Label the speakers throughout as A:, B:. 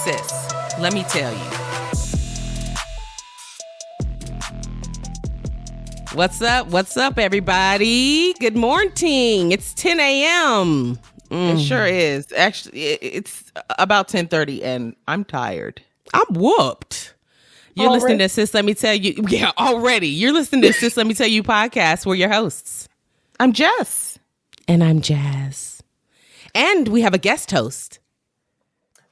A: sis, let me tell you. What's up? What's up, everybody? Good morning. It's 10 a.m.
B: It sure is. Actually, it's about 10:30, and I'm tired.
A: I'm whooped. You're listening to Sis, Let Me Tell You. Yeah, already. You're listening to Sis, Let Me Tell You podcast. We're your hosts.
B: I'm Jess.
A: And I'm Jazz. And we have a guest host.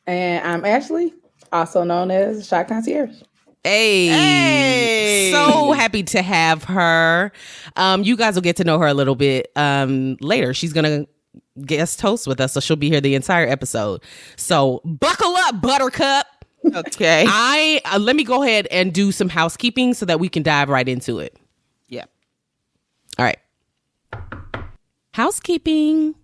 C: And I'm Ashley, also known as Chi Concierge.
A: Hey. So happy to have her. You guys will get to know her a little bit later. She's going to guest host with us, so she'll be here the entire episode. So buckle up, Buttercup.
B: Okay.
A: Let me go ahead and do some housekeeping so that we can dive right into it.
B: Yeah.
A: All right. Housekeeping.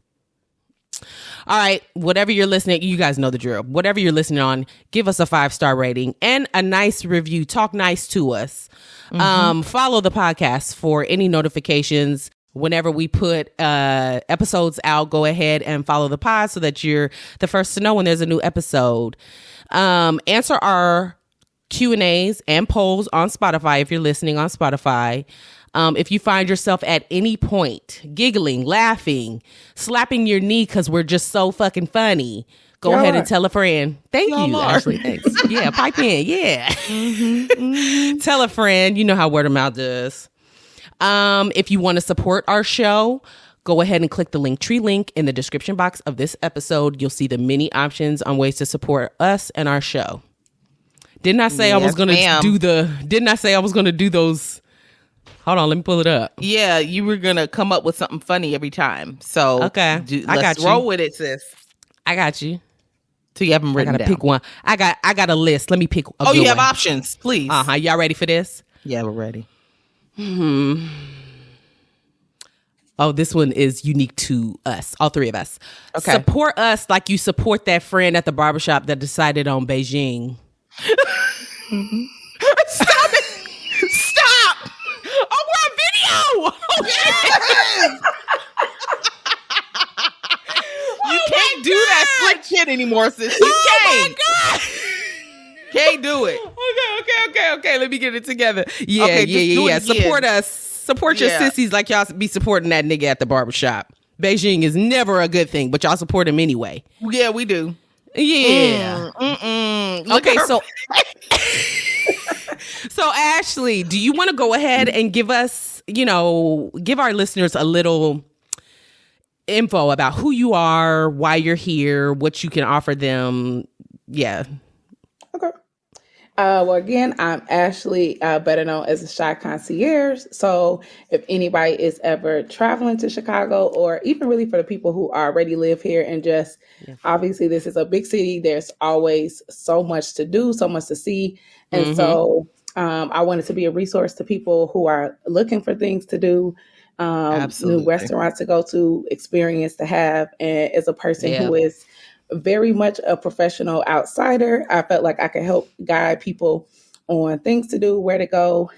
A: All right, whatever you're listening, you guys know the drill. Whatever you're listening on, give us a 5-star rating and a nice review. Talk nice to us. Follow the podcast for any notifications. Whenever we put episodes out, go ahead and follow the pod so that you're the first to know when there's a new episode. Answer our Q&As and polls on Spotify if you're listening on Spotify. If you find yourself at any point giggling, laughing, slapping your knee because we're just so fucking funny, go ahead and tell a friend. Thank you, Ashley. Thanks. Yeah, pipe in. Yeah. Tell a friend. You know how word of mouth does. If you want to support our show, go ahead and click the Linktree link in the description box of this episode. You'll see the many options on ways to support us and our show. Didn't I say I was going to do those? Hold on, let me pull it up.
B: Yeah, you were going to come up with something funny every time. So
A: okay,
B: let's roll with it, sis.
A: I got you.
B: So you haven't written down.
A: Pick one. I got a list. Let me pick a good
B: you have
A: one.
B: options, please.
A: Y'all ready for this?
B: Yeah, we're ready.
A: Oh, this one is unique to us, all three of us.
B: Okay.
A: Support us like you support that friend at the barbershop that decided on Beijing.
B: Stop it! Stop! Oh, we're on video! Oh, yes! You can't do that slick shit anymore, sis. You can't.
A: My God!
B: Can't do it.
A: Okay. Let me get it together. Yeah. Support us. Support your sissies like y'all be supporting that nigga at the barbershop. Beijing is never a good thing, but y'all support him anyway.
B: Yeah, we do.
A: Yeah. Okay, so so Ashley, do you want to go ahead and give us, give our listeners a little info about who you are, why you're here, what you can offer them? Yeah.
C: Okay. Well, again, I'm Ashley, better known as the Chi Concierge. So if anybody is ever traveling to Chicago, or even really for the people who already live here and just, obviously this is a big city, there's always so much to do, so much to see. And so I wanted to be a resource to people who are looking for things to do, new restaurants to go to, experience to have. And as a person who is very much a professional outsider, I felt like I could help guide people on things to do, where to go.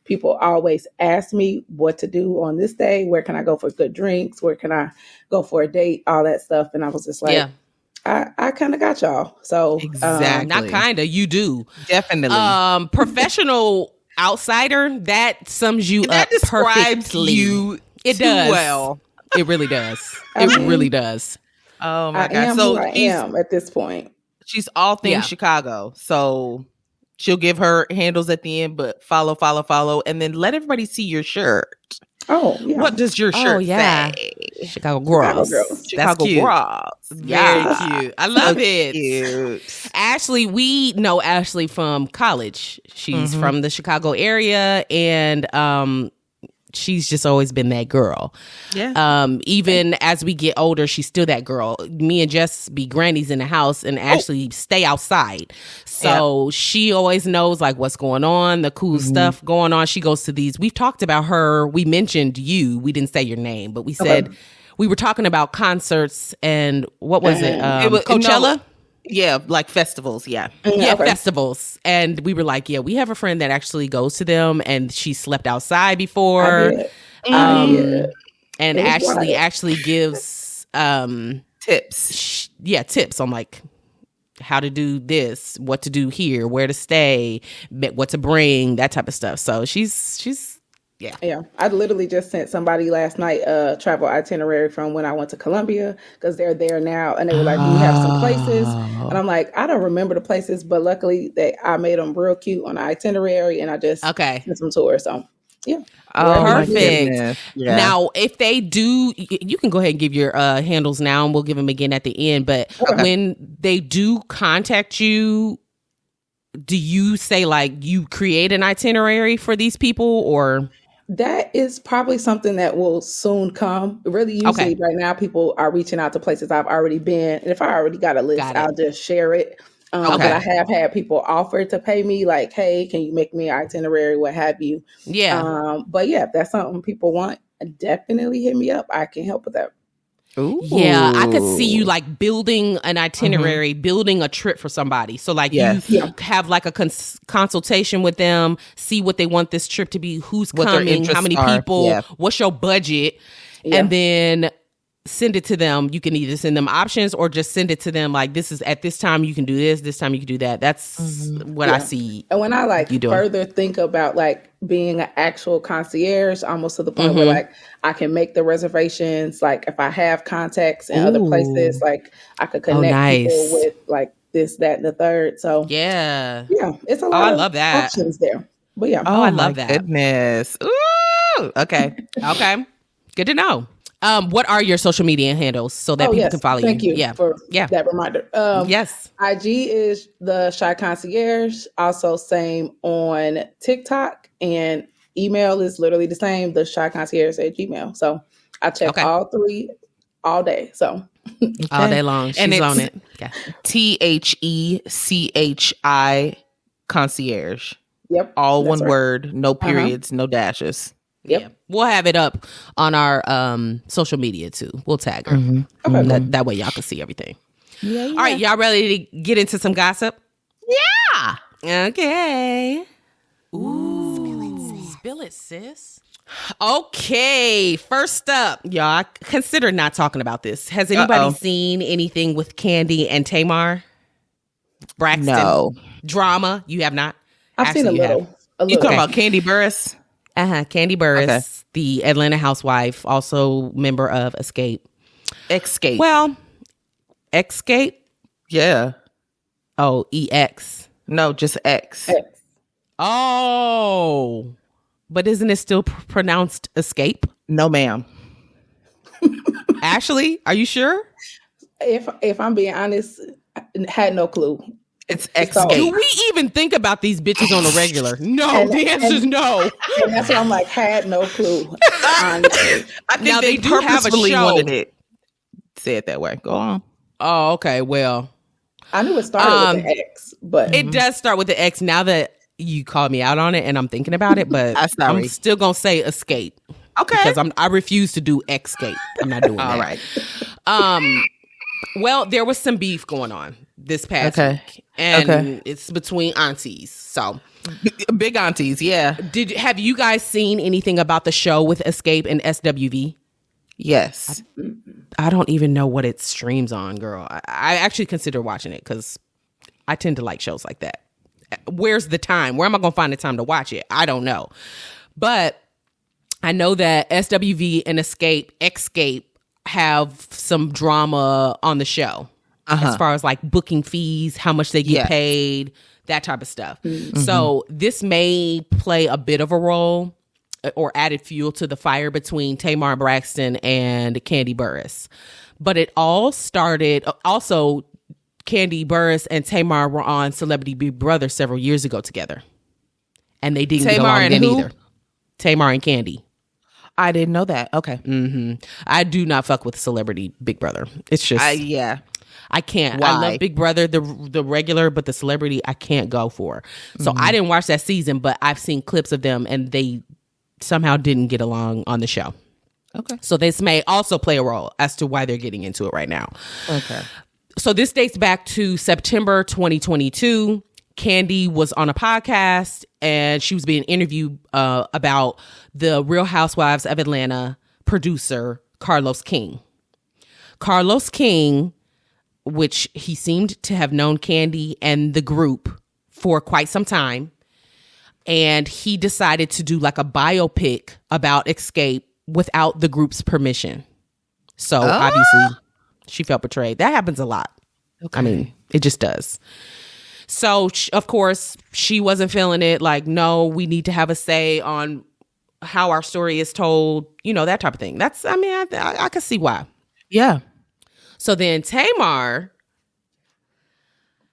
C: People always ask me what to do on this day. Where can I go for good drinks? Where can I go for a date? All that stuff. And I was just like, I kind of got y'all. So
A: exactly. Not kind of, you do.
B: Definitely.
A: Professional outsider, that sums you
B: that
A: up
B: describes
A: perfectly.
B: You
A: it
B: too
A: does.
B: Well.
A: It really does. It really does.
B: Oh my
C: I
B: God.
C: am
B: So
C: who I am at this point.
B: She's all things Chicago. So she'll give her handles at the end, but follow, and then let everybody see your shirt.
C: Oh, yeah.
B: What does your shirt say?
A: Chicago Girls.
B: Chicago Girls.
A: Very cute. I love it.
B: Cute.
A: Ashley, we know Ashley from college. She's from the Chicago area, and she's just always been that girl.
B: Yeah.
A: Even as we get older, she's still that girl. Me and Jess be grannies in the house and Ashley stay outside. So she always knows like what's going on, the cool stuff going on. She goes to these. We've talked about her. We mentioned you. We didn't say your name, but we said we were talking about concerts and what was it?
B: It was
A: Coachella?
B: No, yeah, like festivals. Yeah.
A: Festivals. And we were like, we have a friend that actually goes to them and she slept outside before.
C: I did.
A: And Ashley actually gives
B: tips.
A: Tips. I'm like, how to do this, what to do here, where to stay, what to bring, that type of stuff. So she's
C: Yeah. I literally just sent somebody last night a travel itinerary from when I went to Colombia, because they're there now, and they were like, "Do you have some places?" And I'm like, "I don't remember the places, but luckily I made them real cute on the itinerary, and I just sent them to her." So yeah.
B: Oh,
A: perfect. Yeah. Now, if they do, you can go ahead and give your handles now, and we'll give them again at the end. But when they do contact you, do you say like you create an itinerary for these people, or?
C: That is probably something that will soon come. Really, usually right now, people are reaching out to places I've already been. And if I already got a list, I'll just share it. But I have had people offer to pay me, like, "Hey, can you make me an itinerary?" What have you?
A: Yeah.
C: But yeah, if that's something people want, definitely hit me up. I can help with that.
A: Ooh. Yeah, I could see you like building an itinerary, building a trip for somebody. So like you have like a consultation with them, see what they want this trip to be, who's coming, how many people, what's your budget, and then send it to them. You can either send them options or just send it to them like, this is at this time you can do this time you can do that. That's what I see.
C: And when I like further think about like being an actual concierge, almost to the point where like I can make the reservations, like if I have contacts in other places, like I could connect people with like this, that, and the third. So yeah, it's a lot of options there. But yeah,
A: I love that.
B: Goodness. Ooh, okay.
A: Good to know. What are your social media handles so that people can follow you?
C: Thank you for that reminder.
A: Yes.
C: IG is the Chi Concierge. Also same on TikTok, and email is literally the same, the Chi Concierge at Gmail. So I check all three all day. So
A: all day long. She's on it.
B: THECHI Concierge.
C: Yep.
B: All one word, no periods, no dashes.
A: Yep. Yeah. We'll have it up on our social media too. We'll tag her. That way y'all can see everything. Yeah. All right, y'all ready to get into some gossip?
B: Yeah.
A: Okay. Ooh. Spill it, sis. Okay, first up, y'all, consider not talking about this. Has anybody seen anything with Kandi and Tamar Braxton?
B: No.
A: Drama? You have not?
C: I've seen a little.
B: You talking about Kandi Burruss?
A: Kandi Burruss, the Atlanta housewife, also member of Escape. Well, Escape?
B: Yeah.
A: Oh, EX.
B: No, just X.
A: Oh. But isn't it still pronounced Escape?
B: No, ma'am.
A: Ashley, are you sure?
C: If I'm being honest, I had no clue.
B: It's Escape.
A: Do we even think about these bitches on a regular? No, the answer is no.
C: And that's why I'm like, had no clue.
B: I think
A: now
B: they
A: do have a show.
B: Wanted it. Say it that way. Go on.
A: Oh, okay. Well,
C: I knew it started with the X, but
A: it does start with the X. Now that you called me out on it, and I'm thinking about it, but I'm still gonna say Escape.
B: Okay,
A: because I refuse to do Escape. I'm not doing that.
B: All right.
A: Well, there was some beef going on this past week, and it's between aunties. So
B: big aunties, yeah.
A: Have you guys seen anything about the show with Escape and SWV?
B: Yes.
A: I don't even know what it streams on, girl. I actually consider watching it because I tend to like shows like that. Where's the time? Where am I going to find the time to watch it? I don't know. But I know that SWV and Escape have some drama on the show as far as like booking fees, how much they get paid, that type of stuff. So this may play a bit of a role or added fuel to the fire between Tamar Braxton and Kandi Burruss. But it all started, also Kandi Burruss and Tamar were on Celebrity Big Brother several years ago together. And they didn't get along then either. Tamar and Kandi.
B: I didn't know that. Okay.
A: I do not fuck with Celebrity Big Brother. It's just... I can't.
B: Why?
A: I love Big Brother, the regular, but the Celebrity I can't go for. So I didn't watch that season, but I've seen clips of them and they somehow didn't get along on the show.
B: Okay.
A: So this may also play a role as to why they're getting into it right now.
B: Okay.
A: So this dates back to September 2022. Kandi was on a podcast and she was being interviewed about the Real Housewives of Atlanta producer, Carlos King. Carlos King which he seemed to have known Candy and the group for quite some time. And he decided to do like a biopic about Escape without the group's permission. So obviously she felt betrayed. That happens a lot. Okay. I mean, it just does. So, of course, she wasn't feeling it. Like, no, we need to have a say on how our story is told. You know, that type of thing. That's, I mean, I can see why.
B: Yeah.
A: So then Tamar,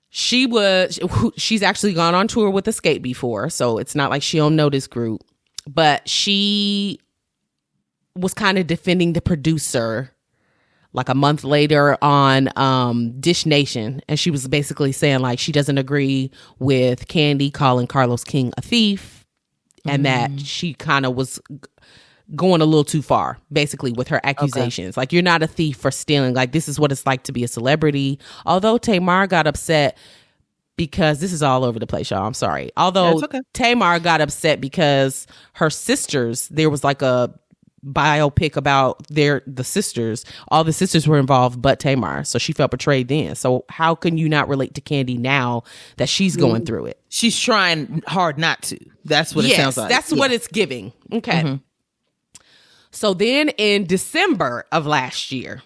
A: she's actually gone on tour with Escape before. So it's not like she don't know this group. But she was kind of defending the producer like a month later on Dish Nation. And she was basically saying like she doesn't agree with Candy calling Carlos King a thief and that she kind of was going a little too far basically with her accusations. Like, you're not a thief for stealing. Like, this is what it's like to be a celebrity. Although Tamar got upset because this is all over the place, y'all. I'm sorry. Although Tamar got upset because her sisters, there was like a biopic about the sisters. All the sisters were involved but Tamar, so she felt betrayed then. So how can you not relate to Candy now that she's going through it?
B: She's trying hard not to. That's what it sounds like.
A: That's what it's giving. Okay. So then in December of last year,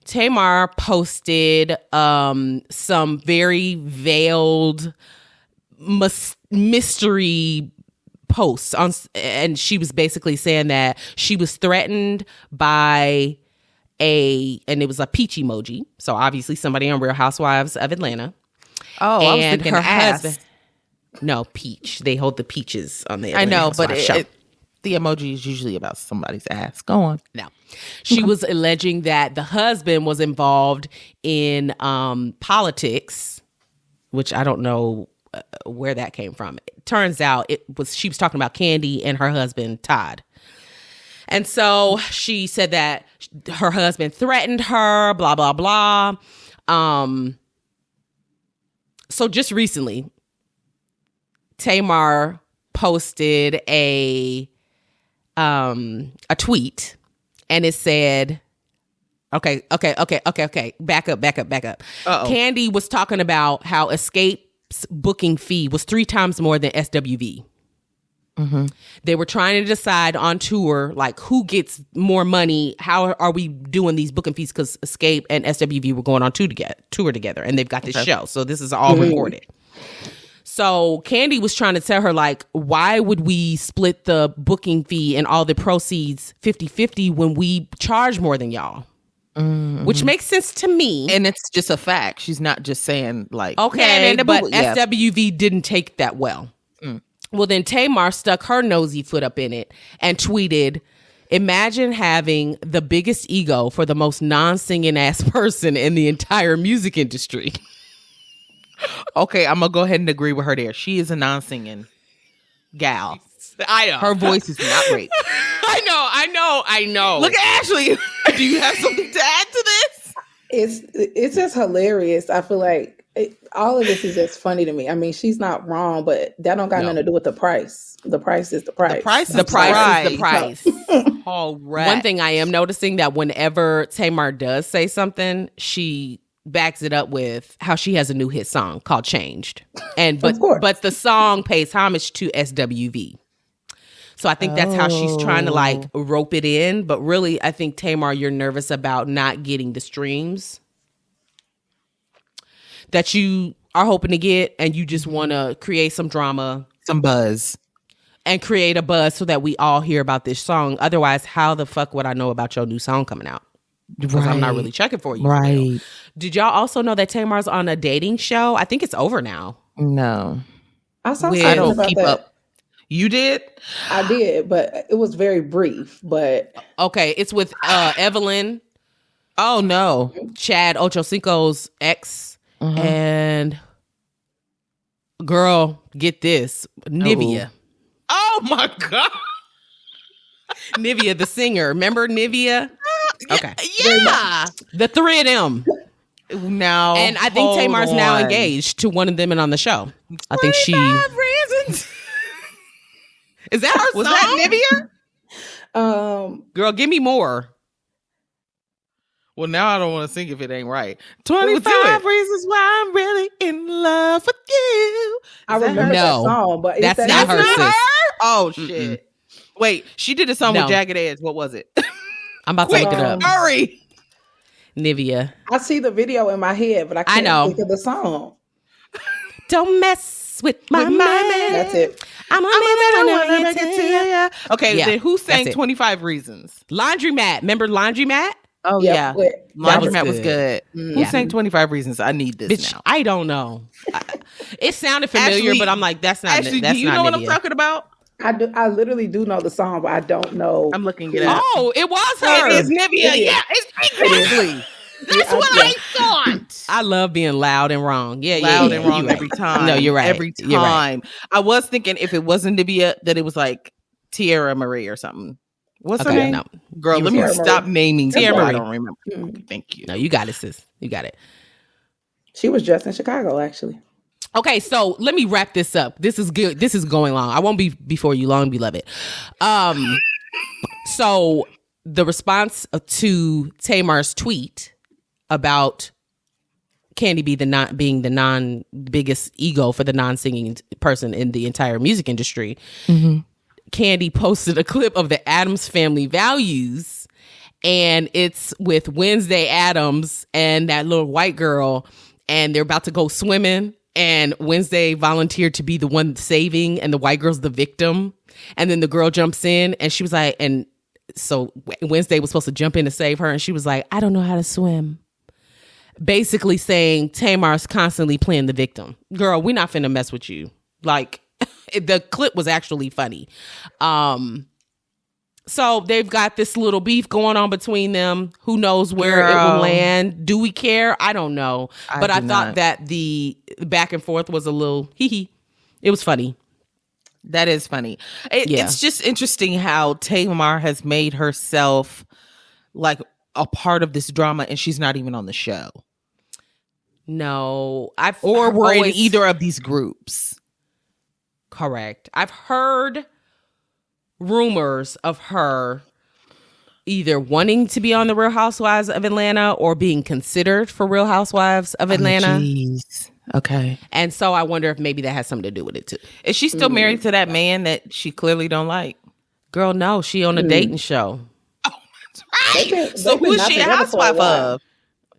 A: Tamar posted some very veiled mystery posts on, and she was basically saying that she was threatened by and it was a peach emoji. So obviously somebody on Real Housewives of Atlanta.
B: Oh,
A: and
B: I was thinking
A: her
B: ass.
A: husband. No, peach. They hold the peaches on the
B: I
A: Atlanta
B: know, but
A: Housewives show.
B: the emoji is usually about somebody's ass. Go on.
A: No. She was alleging that the husband was involved in politics, which I don't know where that came from. It turns out she was talking about Candy and her husband, Todd. And so she said that her husband threatened her, blah, blah, blah. So just recently, Tamar posted a tweet, and it said, okay. Back up.
B: Uh-oh.
A: Candy was talking about how Escape's booking fee was 3 times more than SWV. They were trying to decide on tour, like, who gets more money. How are we doing these booking fees? Because Escape and SWV were going on tour together, and they've got this show. So this is all recorded. So Candy was trying to tell her, like, why would we split the booking fee and all the proceeds 50-50 when we charge more than y'all? Which makes sense to me.
B: And it's just a fact. She's not just saying, like,
A: okay, but SWV didn't take that well. Well, then Tamar stuck her nosy foot up in it and tweeted, imagine having the biggest ego for the most non-singing ass person in the entire music industry.
B: Okay, I'm going to go ahead and agree with her there. She is a non-singing gal.
A: I know.
B: Her voice is not great.
A: I know.
B: Look at Ashley. Do you have something to add to this?
C: It's just hilarious. I feel like all of this is just funny to me. I mean, she's not wrong, but that don't got nothing to do with the price. The price is the price.
B: The price
A: is the price.
B: All right.
A: One thing I am noticing that whenever Tamar does say something, she backs it up with how she has a new hit song called Changed. But the song pays homage to SWV. So I think that's how she's trying to like rope it in. But really, I think, Tamar, you're nervous about not getting the streams that you are hoping to get, and you just want to create some drama,
B: some buzz,
A: and create a buzz so that we all hear about this song. Otherwise, how the fuck would I know about your new song coming out? Because I'm not really checking for you.
B: Right.
A: Did y'all also know that Tamar's on a dating show? I think it's over now.
B: No.
C: I saw
B: I
C: something
B: don't
C: about
B: keep
C: that.
B: up. You did?
C: I did, but it was very brief. But
A: okay, it's with Evelyn.
B: Oh no,
A: Chad Ochocinco's ex, and girl, get this, Nivea.
B: Oh my god,
A: Nivea, the singer. Remember Nivea? Okay,
B: yeah,
A: the three of them.
B: Now,
A: and I think Tamar's now engaged to one of them and on the show. I think she.
B: Reasons. Is that her song? Was that Nivea?
A: Girl, give me more.
B: Well, now I don't want to sing if it ain't right.
A: Well, do
B: 25
A: it.
B: reasons why I'm really in love with you.
C: I
B: Is that
C: remember
B: her?
C: that
A: No,
C: song, but
A: that's
C: is
A: not
C: that
A: her,
C: it?
A: sis.
B: Oh,
A: Mm-mm.
B: shit. Wait, she did a song
A: No.
B: with Jagged Edge. What was it?
A: I'm about to look it up.
B: Hurry.
A: Nivea.
C: I see the video in my head, but I can't
A: know.
C: think of the song.
A: Don't mess with my man.
C: That's it.
A: I'm a man when I get to ya.
B: Okay,
A: Yeah,
B: then who sang
A: that's it.
B: 25 Reasons?
A: Laundromat. Remember Laundromat?
B: Oh,
C: Yep,
B: yeah.
C: with-
B: Laundromat
A: was
B: was good.
A: good.
B: Who
A: Yeah.
B: sang 25 Reasons? I need this
A: Bitch,
B: now.
A: I don't know. It sounded familiar,
B: Ashley-
A: but I'm like, that's not.
B: Actually,
A: that's
B: do you
A: not
B: know what I'm
A: Nivea.
B: talking about?
C: I literally do know the song, but I don't know.
B: I'm looking it up.
A: Oh, it was her.
B: It is Nivea.
C: It is.
B: Yeah, it's exactly. That's what I thought.
A: I love being loud and wrong. Yeah,
B: Loud
A: yeah,
B: and
A: yeah.
B: wrong
A: You right.
B: every time.
A: No, you're right.
B: Every time.
A: You're right.
B: I was thinking if it wasn't Nivea, that it was like Tierra Marie or something. What's her
A: Okay,
B: name?
A: no.
B: Girl,
A: You
B: let me
C: Tierra
B: stop
C: Marie.
B: naming
A: Tierra
B: people I
A: Marie.
B: don't remember.
C: Mm.
B: Okay, thank you.
A: No, you got it, sis. You got it.
C: She was just in Chicago, actually.
A: Okay, so let me wrap this up. This is good. This is going long. I won't be before you long, beloved. So the response to Tamar's tweet about Candy being the non biggest ego for the non-singing person in the entire music industry. Candy posted a clip of the Addams Family Values, and it's with Wednesday Addams and that little white girl, and they're about to go swimming, and Wednesday volunteered to be the one saving, and the white girl's the victim, and then the girl jumps in, and she was like, and so Wednesday was supposed to jump in to save her, and she was like, I don't know how to swim. Basically saying Tamar's constantly playing the victim. Girl, we're not finna mess with you. Like, the clip was actually funny. So they've got this little beef going on between them. Who knows where it will
B: Girl.
A: land? Do we care? I don't know. But I
B: do
A: thought
B: not.
A: that the back and forth was a little hee. It was funny.
B: That is funny.
A: Yeah.
B: It's just interesting how Tamar has made herself like a part of this drama, and she's not even on the show.
A: No,
B: Or we're in
A: always-
B: either of these groups.
A: Correct. I've heard rumors of her either wanting to be on the Real Housewives of Atlanta or being considered for Real Housewives of Atlanta.
B: Jeez. Okay.
A: And so I wonder if maybe that has something to do with it too.
B: Is she still married to that man that she clearly don't like?
A: Girl, no, she on a dating show.
B: So who is she a housewife of?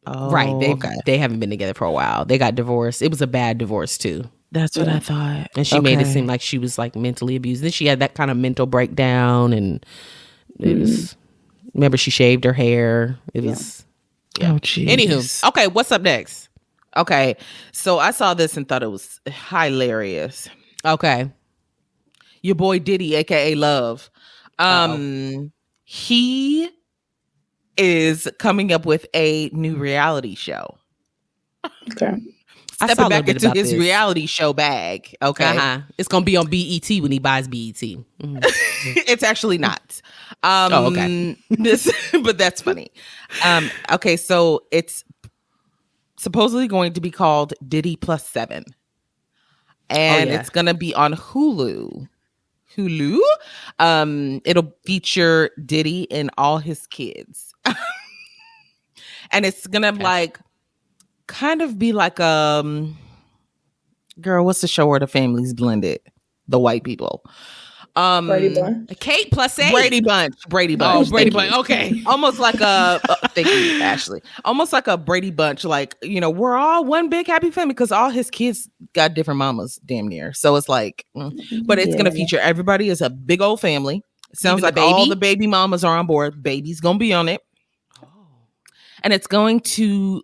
B: Oh,
A: Right. They haven't been together for a while. They got divorced. It was a bad divorce too.
B: That's what I thought.
A: And she made it seem like she was like mentally abused. Then she had that kind of mental breakdown, and it was, remember she shaved her hair. It was
B: Oh, jeez.
A: Anywho, okay, what's up next?
B: Okay. So I saw this and thought it was hilarious.
A: Okay.
B: Your boy Diddy, aka Love. He is coming up with a new reality show.
C: Okay.
A: I saw a
B: Stepping
A: little
B: back
A: bit
B: into
A: about
B: his
A: this.
B: reality show bag. Okay.
A: Uh-huh. It's gonna be on BET when he buys BET. Mhm.
B: It's actually not.
A: Okay.
B: But that's funny. Okay, so it's supposedly going to be called Diddy Plus 7. And
A: yeah.
B: it's gonna be on Hulu. It'll feature Diddy and all his kids. And it's gonna like kind of be like girl, what's the show where the family's blended? The white people.
C: Brady Bunch.
A: Kate plus 8.
B: Brady Bunch.
A: Oh, Brady
B: Thank
A: Bunch.
B: you.
A: Okay.
B: Almost like a thank you, Ashley. Almost like a Brady Bunch, like, you know, we're all one big happy family because all his kids got different mamas, damn near. So it's like, but it's gonna feature everybody as a big old family. It sounds
A: Even the
B: like all
A: baby?
B: the baby mamas are on board. Baby's gonna be on it, and it's going to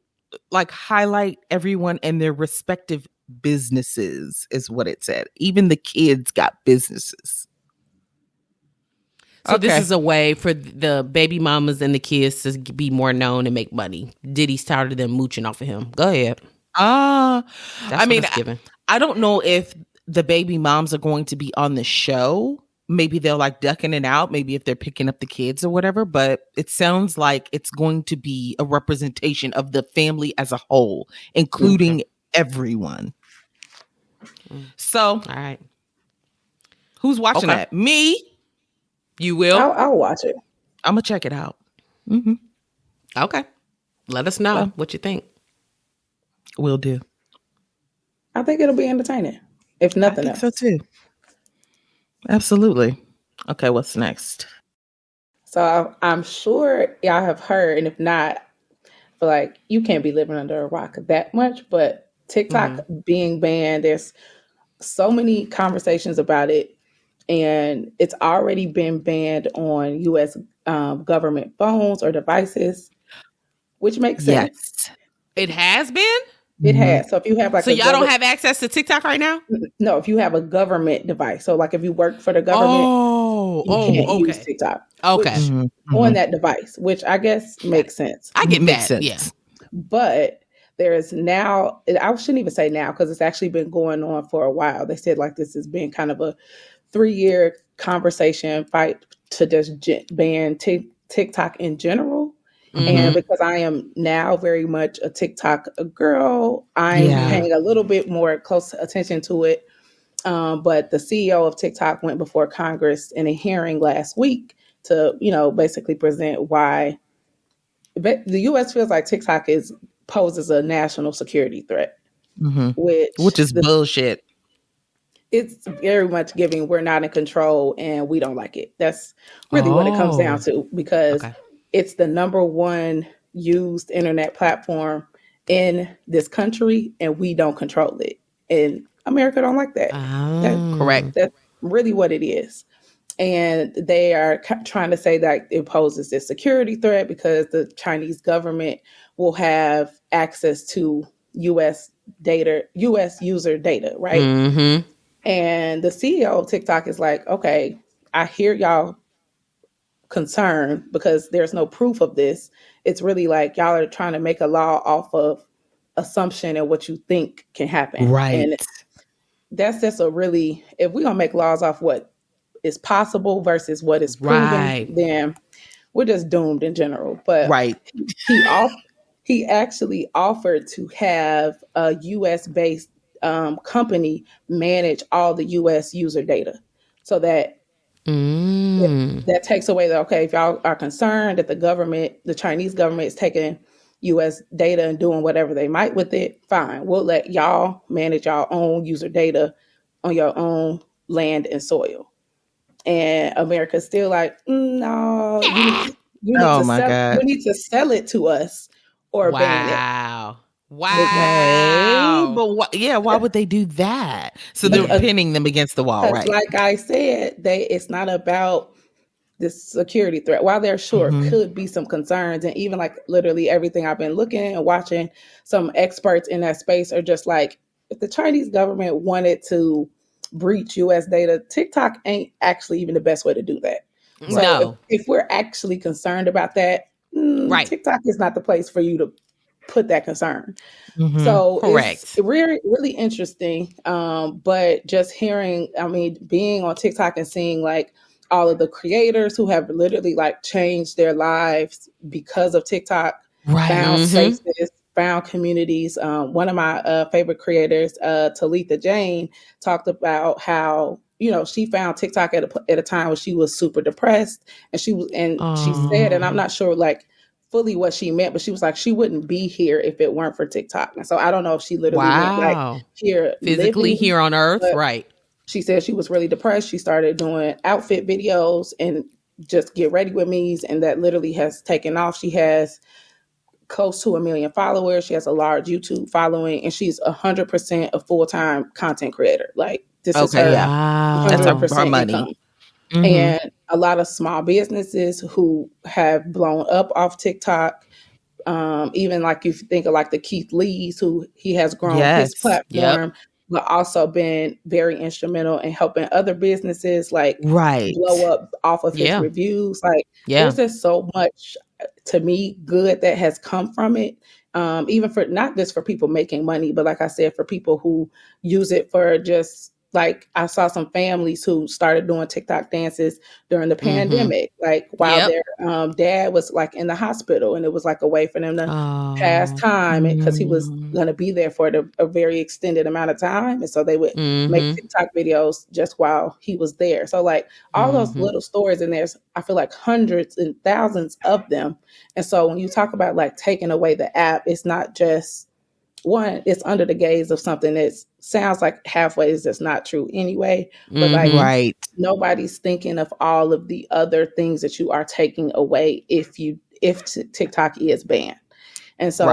B: like highlight everyone and their respective businesses, is what it said. Even the kids got businesses.
A: So this
B: Okay.
A: is a way for the baby mamas and the kids to be more known and make money. Diddy's tired of them mooching off of him. Go ahead.
B: That's
A: That's what it's given.
B: I don't know if the baby moms are going to be on the show. Maybe they're like ducking it out. Maybe if they're picking up the kids or whatever. But it sounds like it's going to be a representation of the family as a whole, including everyone. So,
A: All right.
B: who's watching
A: Okay.
B: that? Me.
A: You will?
C: I'll watch it.
B: I'm gonna check it out.
A: Okay. Let us know what you think.
B: Will do.
C: I think it'll be entertaining, if
B: I
C: nothing
B: think
C: else.
B: so too. Absolutely. Okay, what's next?
C: So I'm sure y'all have heard, and if not, I feel like you can't be living under a rock that much, but TikTok being banned, there's so many conversations about it, and it's already been banned on U.S. Government phones or devices, which makes sense.
B: Yes.
A: It has been?
C: It has. So if you have like
A: So y'all don't have access to TikTok right now?
C: no, if you have a government device, so like if you work for the government, you can't use
A: okay.
C: TikTok.
A: Okay.
C: On that device, which I guess makes sense.
A: I get
B: Makes
A: that.
B: sense.
A: Yeah.
C: But there is now, I shouldn't even say now because it's actually been going on for a while. They said like this has been kind of a 3-year conversation fight to just ban TikTok in general. And because I am now very much a TikTok girl, I'm paying a little bit more close attention to it. But the CEO of TikTok went before Congress in a hearing last week to, basically present why the U.S. feels like TikTok poses a national security threat,
B: Which is bullshit.
C: It's very much giving we're not in control and we don't like it. That's really what it comes down to, because it's the number one used internet platform in this country and we don't control it. And America don't like that.
B: Correct.
C: That's really what it is. And they are trying to say that it poses this security threat because the Chinese government will have access to U.S. data, U.S. user data, right? And the CEO of TikTok is like, okay, I hear y'all concerned because there's no proof of this. It's really like y'all are trying to make a law off of assumption and what you think can happen.
B: Right.
C: And that's just if we're going to make laws off what is possible versus what is proven, then we're just doomed in general. But he actually offered to have a U.S. based company manage all the U.S. user data, so that that takes away that, okay, if y'all are concerned that the Chinese government is taking U.S. data and doing whatever they might with it, fine, we'll let y'all manage your own user data on your own land and soil. And America's still like, no, you need to sell it to us or ban it.
A: Wow.
B: But why would they do that? So they're pinning them against the wall, right?
C: Like I said, it's not about this security threat. While there could be some concerns, and even like literally everything I've been looking and watching, some experts in that space are just like, if the Chinese government wanted to breach U.S. data, TikTok ain't actually even the best way to do that. So if we're actually concerned about that, TikTok is not the place for you to put that concern. So it's really, really interesting. But just hearing, being on TikTok and seeing like all of the creators who have literally like changed their lives because of TikTok, found spaces, found communities. One of my favorite creators, Talitha Jane, talked about how, she found TikTok at a time when she was super depressed, and she said, and I'm not sure like fully what she meant, but she was like, she wouldn't be here if it weren't for TikTok. And so I don't know if she literally meant like here
A: physically living, here on earth, right?
C: She said she was really depressed. She started doing outfit videos and just get ready with me's, and that literally has taken off. She has close to 1 million followers. She has a large YouTube following, and she's 100% a full-time content creator. Like this is her 100%
B: money.
C: Income. And a lot of small businesses who have blown up off TikTok. Even like if you think of like the Keith Lees, who he has grown his platform, but also been very instrumental in helping other businesses like blow up off of his reviews. Like there's just so much, to me, good that has come from it. Even for not just for people making money, but like I said, for people who use it for just like I saw some families who started doing TikTok dances during the pandemic, like while their dad was like in the hospital, and it was like a way for them to pass time, because he was going to be there for a very extended amount of time, and so they would make TikTok videos just while he was there. So like all those little stories, and there's, I feel like, hundreds and thousands of them. And so when you talk about like taking away the app, it's not just one, it's under the gaze of something that sounds like halfway is just not true anyway. But like nobody's thinking of all of the other things that you are taking away if TikTok is banned. And so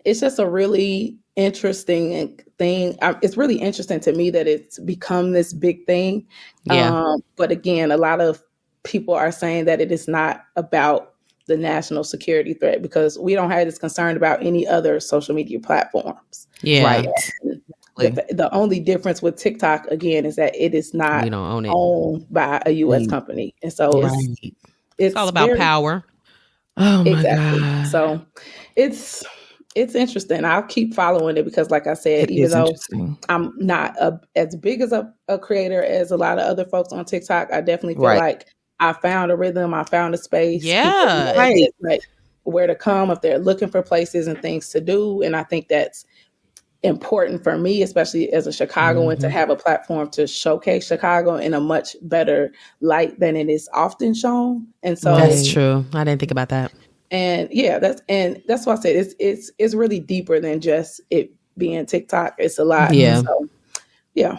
C: it's just a really interesting thing. It's really interesting to me that it's become this big thing. But again, a lot of people are saying that it is not about the national security threat, because we don't have this concern about any other social media platforms. The only difference with TikTok, again, is that it is not owned by a U.S. company. And so it's
A: all about power.
B: Oh my
C: God. So it's interesting. I'll keep following it because, like I said, even though I'm not as big as a creator as a lot of other folks on TikTok, I definitely feel like I found a rhythm. I found a space. Like where to come if they're looking for places and things to do. And I think that's important for me, especially as a Chicagoan, to have a platform to showcase Chicago in a much better light than it is often shown. And so
A: that's true. I didn't think about that.
C: And that's why I said it's really deeper than just it being TikTok. It's a lot. So,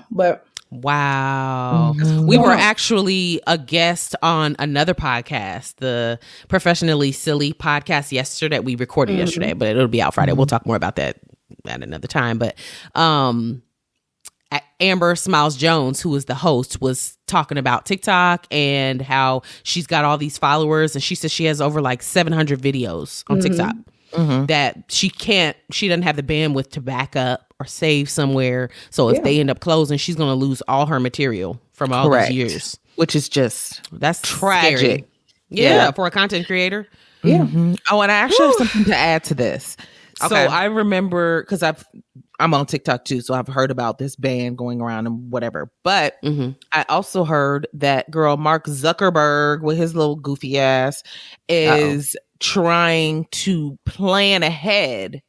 C: but.
A: Wow. We were actually a guest on another podcast, the Professionally Silly podcast yesterday. We recorded yesterday, but it'll be out Friday. We'll talk more about that at another time. But Amber Smiles Jones, who was the host, was talking about TikTok and how she's got all these followers. And she says she has over like 700 videos on TikTok that she doesn't have the bandwidth to back up or save somewhere. So if they end up closing, she's going to lose all her material from all these years.
B: Which is that's
A: tragic.
B: Scary.
A: For a content creator.
B: Oh, and I actually have something to add to this. So I remember, because I'm on TikTok too, so I've heard about this ban going around and whatever. But I also heard that Mark Zuckerberg, with his little goofy ass, is trying to plan ahead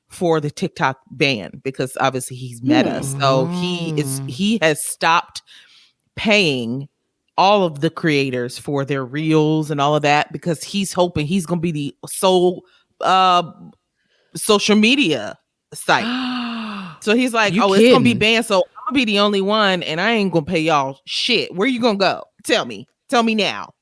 B: for the TikTok ban, because obviously he's Meta. So he has stopped paying all of the creators for their reels and all of that, because he's hoping he's going to be the sole social media site. So he's like, it's going to be banned. So I'm going to be the only one, and I ain't going to pay y'all shit. Where you going to go? Tell me now.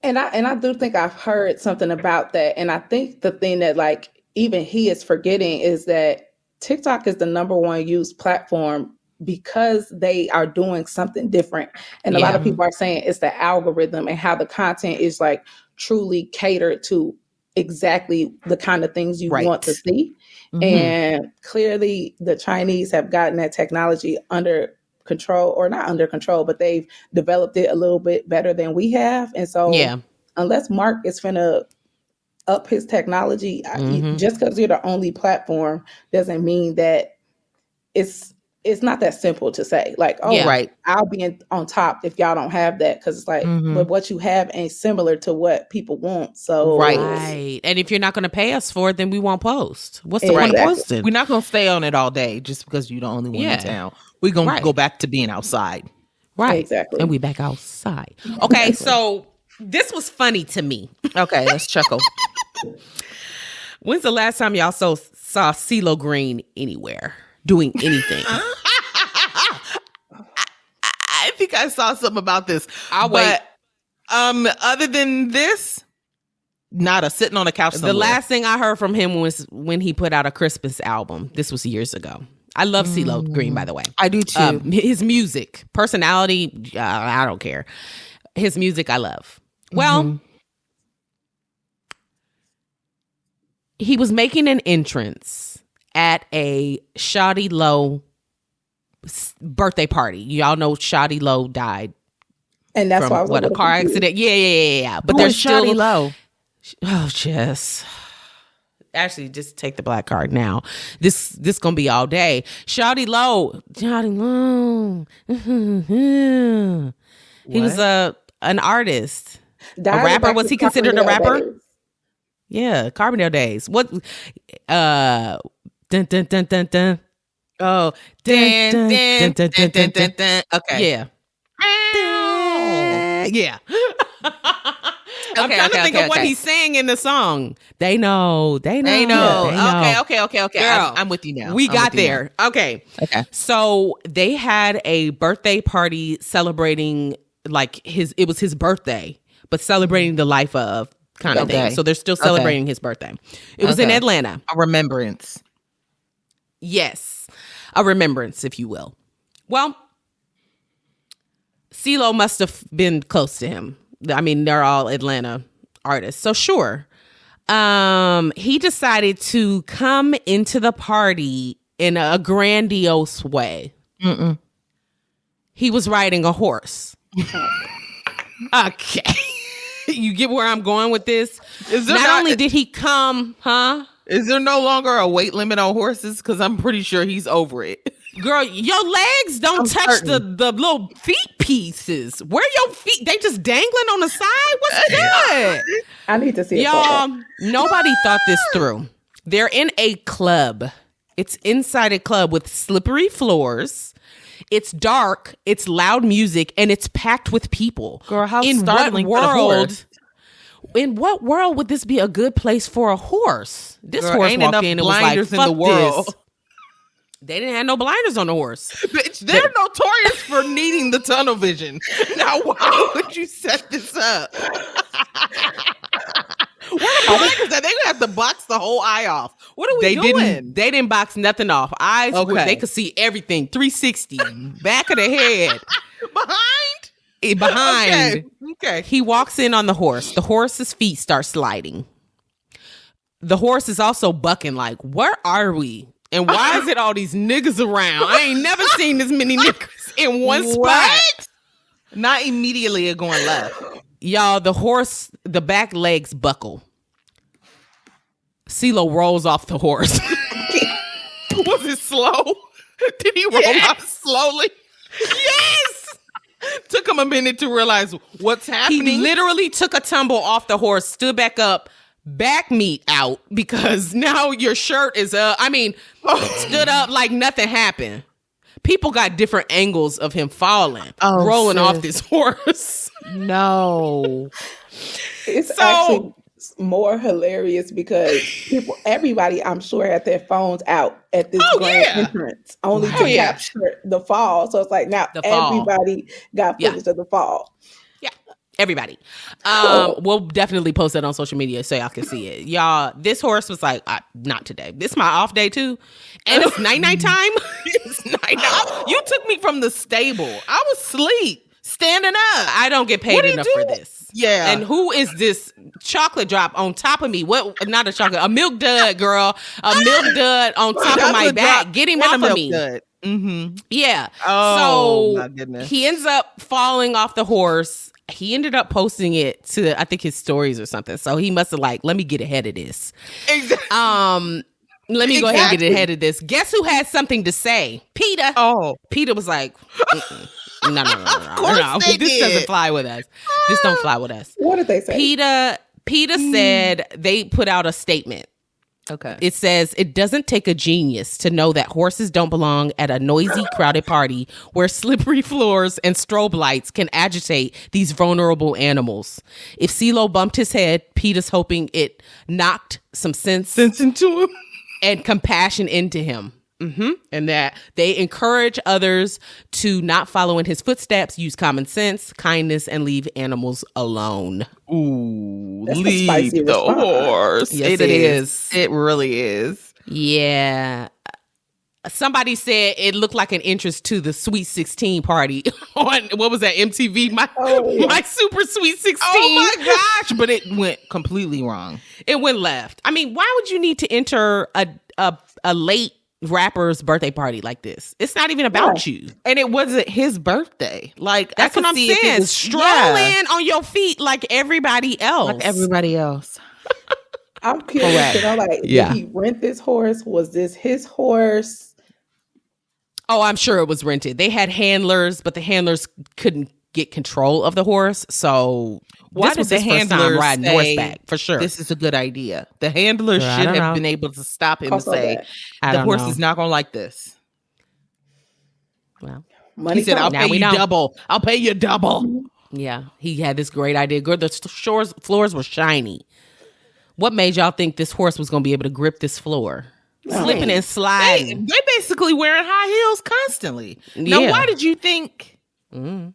C: And I do think I've heard something about that. And I think the thing that like even he is forgetting is that TikTok is the number one used platform because they are doing something different. And a lot of people are saying it's the algorithm and how the content is like truly catered to exactly the kind of things you want to see. And clearly the Chinese have gotten that technology under control, or not under control, but they've developed it a little bit better than we have. And so unless Mark is finna up his technology, just because you're the only platform doesn't mean that it's not that simple to say like, I'll be on top if y'all don't have that, because it's like, but what you have ain't similar to what people want. So
A: and if you're not going to pay us for it, then we won't post. What's the point of posting?
B: We're not going to stay on it all day just because you're the only one in town. We're going to go back to being outside.
C: Exactly.
A: And we back outside. Okay, so this was funny to me.
B: Okay, let's chuckle.
A: When's the last time y'all saw CeeLo Green anywhere doing anything?
B: I think I saw something about this. I'll wait. Other than this, nada, sitting on a couch somewhere.
A: The last thing I heard from him was when he put out a Christmas album. This was years ago. I love CeeLo Green, by the way.
B: I do too.
A: His music, personality, I don't care. His music, I love. Well, he was making an entrance at a Shawty Lo birthday party. Y'all know Shawty Lo died.
C: And that's why I was
A: a car accident. Yeah. But there's still Shawty Lo. Oh, Jess. Actually, just take the black card now. This gonna be all day. Shawty Low. He was an artist.
C: Dial
A: A
C: it
A: rapper.
C: back
A: Was
C: to
A: he considered a
C: Carbondale
A: rapper?
C: days.
A: Yeah, Carbondale days. What? Dun dun dun dun dun.
B: Oh,
A: Dun, dun, dun, dun, dun, dun, dun.
B: dun. Okay.
A: Yeah. Yeah. I'm trying to think of what he's saying in the song. They know.
B: They know.
A: They know.
B: Okay.
A: Girl,
B: I'm with you now.
A: We
B: I'm
A: got
B: with you
A: there. Okay.
B: Okay.
A: So they had a birthday party celebrating it was his birthday, but celebrating the life of kind of thing. So they're still celebrating his birthday. It was in Atlanta.
B: A remembrance.
A: Yes. A remembrance, if you will. Well, CeeLo must have been close to him. I mean, they're all Atlanta artists. So sure. He decided to come into the party in a grandiose way. He was riding a horse. Okay. You get where I'm going with this? Not only did he come,
B: Is there no longer a weight limit on horses? Because I'm pretty sure he's over it.
A: Girl, your legs don't touch the little feet pieces. Where your feet? They just dangling on the side? What's good?
C: I need to see it.
A: Y'all, nobody thought this through. They're in a club. It's inside a club with slippery floors. It's dark. It's loud music. And it's packed with people.
B: Girl, how
A: in
B: startling
A: what
B: for the
A: world?
B: horse.
A: In what world would this be a good place for a horse? This
B: Girl,
A: horse
B: ain't
A: walked
B: enough
A: in and was like,
B: blinders in
A: fuck
B: the world.
A: this. They didn't have no blinders on the horse.
B: Bitch, they're notorious for needing the tunnel vision. Now, why would you set this up? What are blinders that they would have to box the whole eye off? What are we doing?
A: They didn't box nothing off. Eyes,
B: Okay.
A: they could see everything. 360, back of the head, behind.
B: Okay.
A: He walks in on the horse. The horse's feet start sliding. The horse is also bucking like, where are we? And why is it all these niggas around? I ain't never seen this many niggas in one spot.
B: What? Not immediately going left.
A: Y'all, the horse, the back legs buckle. CeeLo rolls off the horse.
B: Was it slow? Did he roll off slowly?
A: Yes!
B: Took him a minute to realize what's happening.
A: He literally took a tumble off the horse, stood back up, back meat out, because now your shirt is stood up like nothing happened. People got different angles of him falling, rolling off this horse.
B: No.
C: It's actually more hilarious because everybody, I'm sure, had their phones out at this grand entrance only to capture the fall. So it's like now everybody got footage of the fall.
A: Yeah, everybody. We'll definitely post that on social media so y'all can see it. Y'all, this horse was like, not today. This is my off day too. And it's night time.
B: It's night. You took me from the stable. I was asleep, standing up.
A: I don't get paid enough for this.
B: Yeah.
A: And who is this chocolate drop on top of me? What? Not a chocolate, a milk dud, girl. A milk dud on top of my back. Get him off of me.
B: Mm-hmm.
A: Yeah.
B: Oh,
A: so
B: my goodness.
A: He ends up falling off the horse. He ended up posting it to, I think, his stories or something. So he must have let me get ahead of this.
B: Exactly.
A: Let me go ahead and get ahead of this. Guess who had something to say? PETA.
B: Oh.
A: PETA was like, no.
B: Of course they
A: This
B: did.
A: doesn't fly with us. This don't fly with us.
C: What did they say?
A: PETA said they put out a statement.
B: Okay.
A: It says, it doesn't take a genius to know that horses don't belong at a noisy, crowded party where slippery floors and strobe lights can agitate these vulnerable animals. If CeeLo bumped his head, PETA's hoping it knocked some sense
B: into him
A: and compassion into him. And that they encourage others to not follow in his footsteps, use common sense, kindness, and leave animals alone.
B: Ooh,
C: That's a
B: leave
C: spicy
B: the
C: response.
B: horse.
A: Yes,
B: it is. It really is.
A: Yeah. Somebody said it looked like an entrance to the Sweet 16 party on, what was that, MTV? My Super Sweet 16.
B: Oh my gosh, but it went completely wrong.
A: It went left. I mean, why would you need to enter a late rapper's birthday party like this? It's not even about you.
B: And it wasn't his birthday. Like,
A: That's what I'm saying. Stroll in on your feet like everybody else.
B: Like everybody else.
C: I'm curious to know, like,
A: Yeah.
C: did he rent this horse? Was this his horse?
A: Oh, I'm sure it was rented. They had handlers, but the handlers couldn't get control of the horse. So
B: Why
A: this
B: did
A: was
B: the
A: his first time
B: handlers
A: riding
B: say
A: horseback, for sure.
B: this is a good idea? The handlers
A: I
B: should
A: don't
B: have
A: know.
B: been able to stop him and
C: Also
B: say,
C: that.
A: I
B: the
A: don't
B: horse
A: know.
B: is not going to like this.
A: Well,
C: Money
B: He said, I'll
C: comes.
A: Now
B: pay
A: we
B: you
A: know.
B: double. I'll pay you double.
A: yeah, he had this great idea. Good, the floors were shiny. What made y'all think this horse was going to be able to grip this floor? Slipping and
B: They
A: sliding.
B: basically wearing high heels constantly. Now,
A: Yeah.
B: why did you think
A: I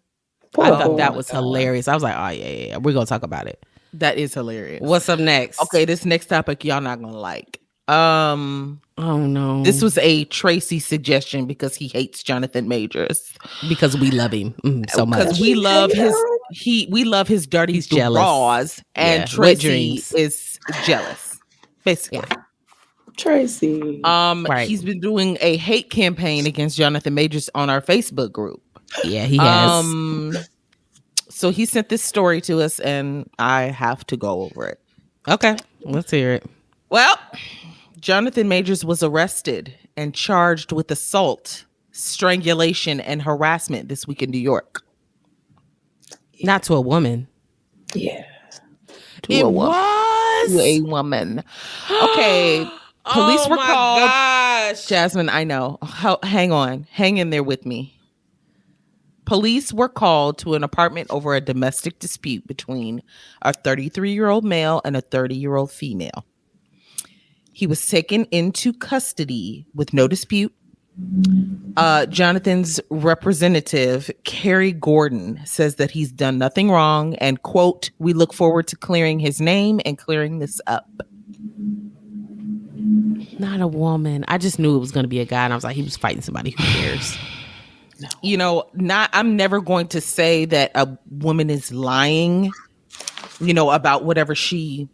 C: Poor
A: thought
C: boy.
A: that was hilarious. I was like, oh, yeah. We're going to talk about it.
B: that is hilarious?
A: What's up next?
B: Okay, this next topic y'all not going to like.
A: Oh, no.
B: This was a Tracy suggestion because he hates Jonathan Majors.
A: because we love him so much.
B: Because we love his dirty
A: He's jealous.
B: draws, and
A: Yeah, wet
B: Tracy
A: dreams.
B: is jealous, basically.
C: Tracy.
A: Right.
B: He's been doing a hate campaign against Jonathan Majors on our Facebook group.
A: Yeah, he has.
B: So he sent this story to us, and I have to go over it.
A: Okay, let's hear it.
B: Well, Jonathan Majors was arrested and charged with assault, strangulation, and harassment this week in New York.
A: Not to a woman.
C: Yeah.
A: It
B: woman.
A: was
B: To a woman. Okay. Police were called.
A: Gosh.
B: Jasmine, I know. Hang on. Hang in there with me. Police were called to an apartment over a domestic dispute between a 33-year-old male and a 30-year-old female. He was taken into custody with no dispute. Jonathan's representative, Carrie Gordon, says that he's done nothing wrong and, quote, we look forward to clearing his name and clearing this up.
A: Not a woman. I just knew it was going to be a guy, and I was like, he was fighting somebody. Who cares?
B: You know, I'm never going to say that a woman is lying, about whatever she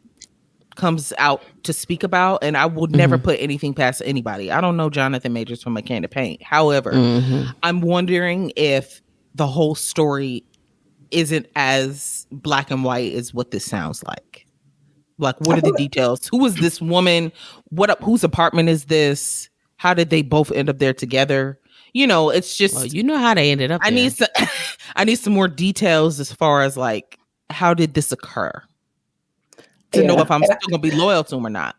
B: comes out to speak about. And I would never put anything past anybody. I don't know Jonathan Majors from a can of paint. However, I'm wondering if the whole story isn't as black and white as what this sounds like. Like, what are the details? Who is this woman? Whose apartment is this? How did they both end up there together? It's just,
A: Well, you know how they ended up.
B: I need some more details as far as like, how did this occur? To know if I'm still gonna be loyal to him or not.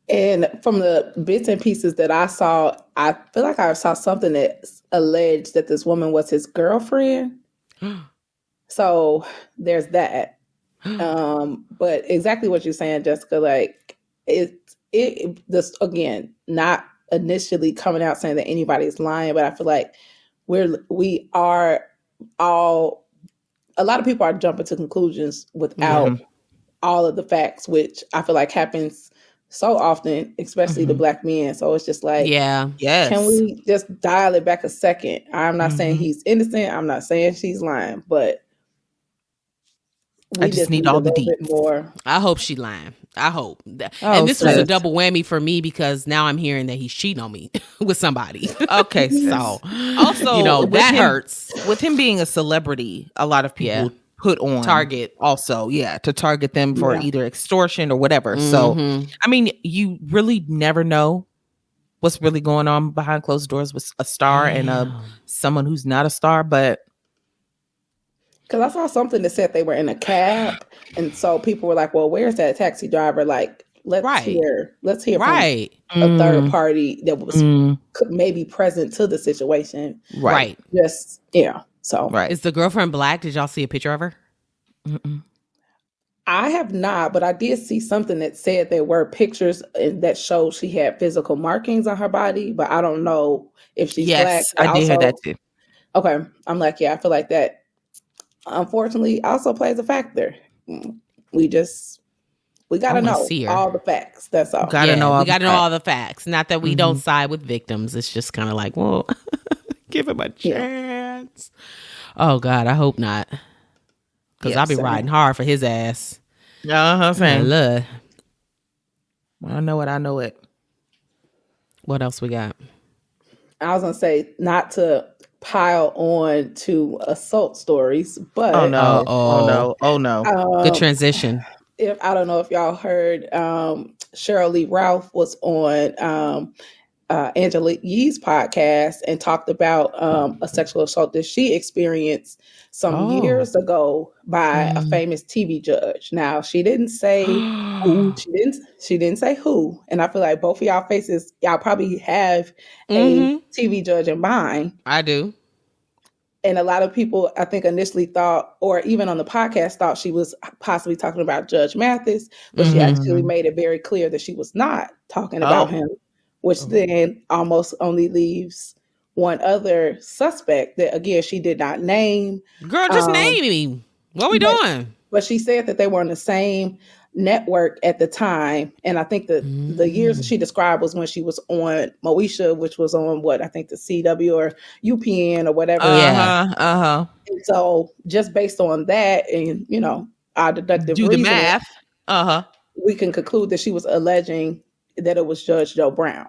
C: And from the bits and pieces that I saw, I feel like I saw something that alleged that this woman was his girlfriend. So there's that. But exactly what you're saying, Jessica, like this again, not initially coming out saying that anybody's lying, but I feel like we are all, a lot of people are jumping to conclusions without all of the facts, which I feel like happens so often, especially to black men. So it's just like,
A: Yeah.
B: Yes.
C: can we just dial it back a second? I'm not saying he's innocent. I'm not saying she's lying, but
B: I just need all the deets.
C: more.
A: I hope she lying. I hope. And this was a double whammy for me because now I'm hearing that he's cheating on me with somebody.
B: Okay,
A: So
B: also,
A: that hurts.
B: With him being a celebrity, a lot of people put on
A: Target.
B: Also, to target them for either extortion or whatever. So, I mean, you really never know what's really going on behind closed doors with a star and someone who's not a star, but
C: because I saw something that said they were in a cab, and so people were like, "Well, where's that taxi driver?" Like, let's hear from a third party that was maybe present to the situation.
A: Right.
C: Just So
A: Is the girlfriend black? Did y'all see a picture of her?
C: I have not, but I did see something that said there were pictures that showed she had physical markings on her body, but I don't know if she's black.
B: I did hear that too.
C: Okay, I'm like, I feel like that. Unfortunately, also plays a factor. We gotta know all the facts. That's all.
A: We gotta know all the facts. Not that we don't side with victims. It's just kind of like, well, give him a chance. Oh God, I hope not. Because I'll be riding hard for his ass.
B: Saying. I know it.
A: What else we got?
C: I was gonna say not to pile on to assault stories, but
B: oh no.
A: Good transition.
C: if I don't know if y'all heard, Cheryl Lee Ralph was on Angela Yee's podcast and talked about a sexual assault that she experienced some years ago by a famous TV judge. Now she didn't say who. She didn't say who. And I feel like both of y'all faces, y'all probably have a TV judge in mind.
A: I do.
C: And a lot of people, I think, initially thought, or even on the podcast, thought she was possibly talking about Judge Mathis, but she actually made it very clear that she was not talking about him, which then almost only leaves one other suspect that, again, she did not name.
A: Girl, just name him. What we doing?
C: But she said that they were on the same network at the time. And I think the years that she described was when she was on Moesha, which was on what I think the CW or UPN or whatever. And so just based on that and, you know, our deductive reasoning,
B: the math.
C: We can conclude that she was alleging that it was Judge Joe Brown.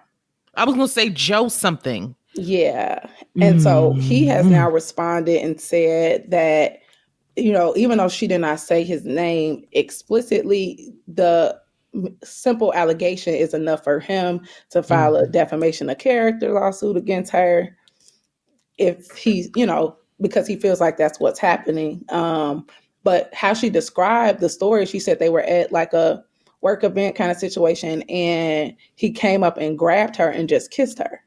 B: I was going to say Joe something.
C: Yeah. And so he has now responded and said that, you know, even though she did not say his name explicitly, the simple allegation is enough for him to file a defamation of character lawsuit against her if he's, you know, because he feels like that's what's happening. But how she described the story, she said they were at like a work event kind of situation and he came up and grabbed her and just kissed her.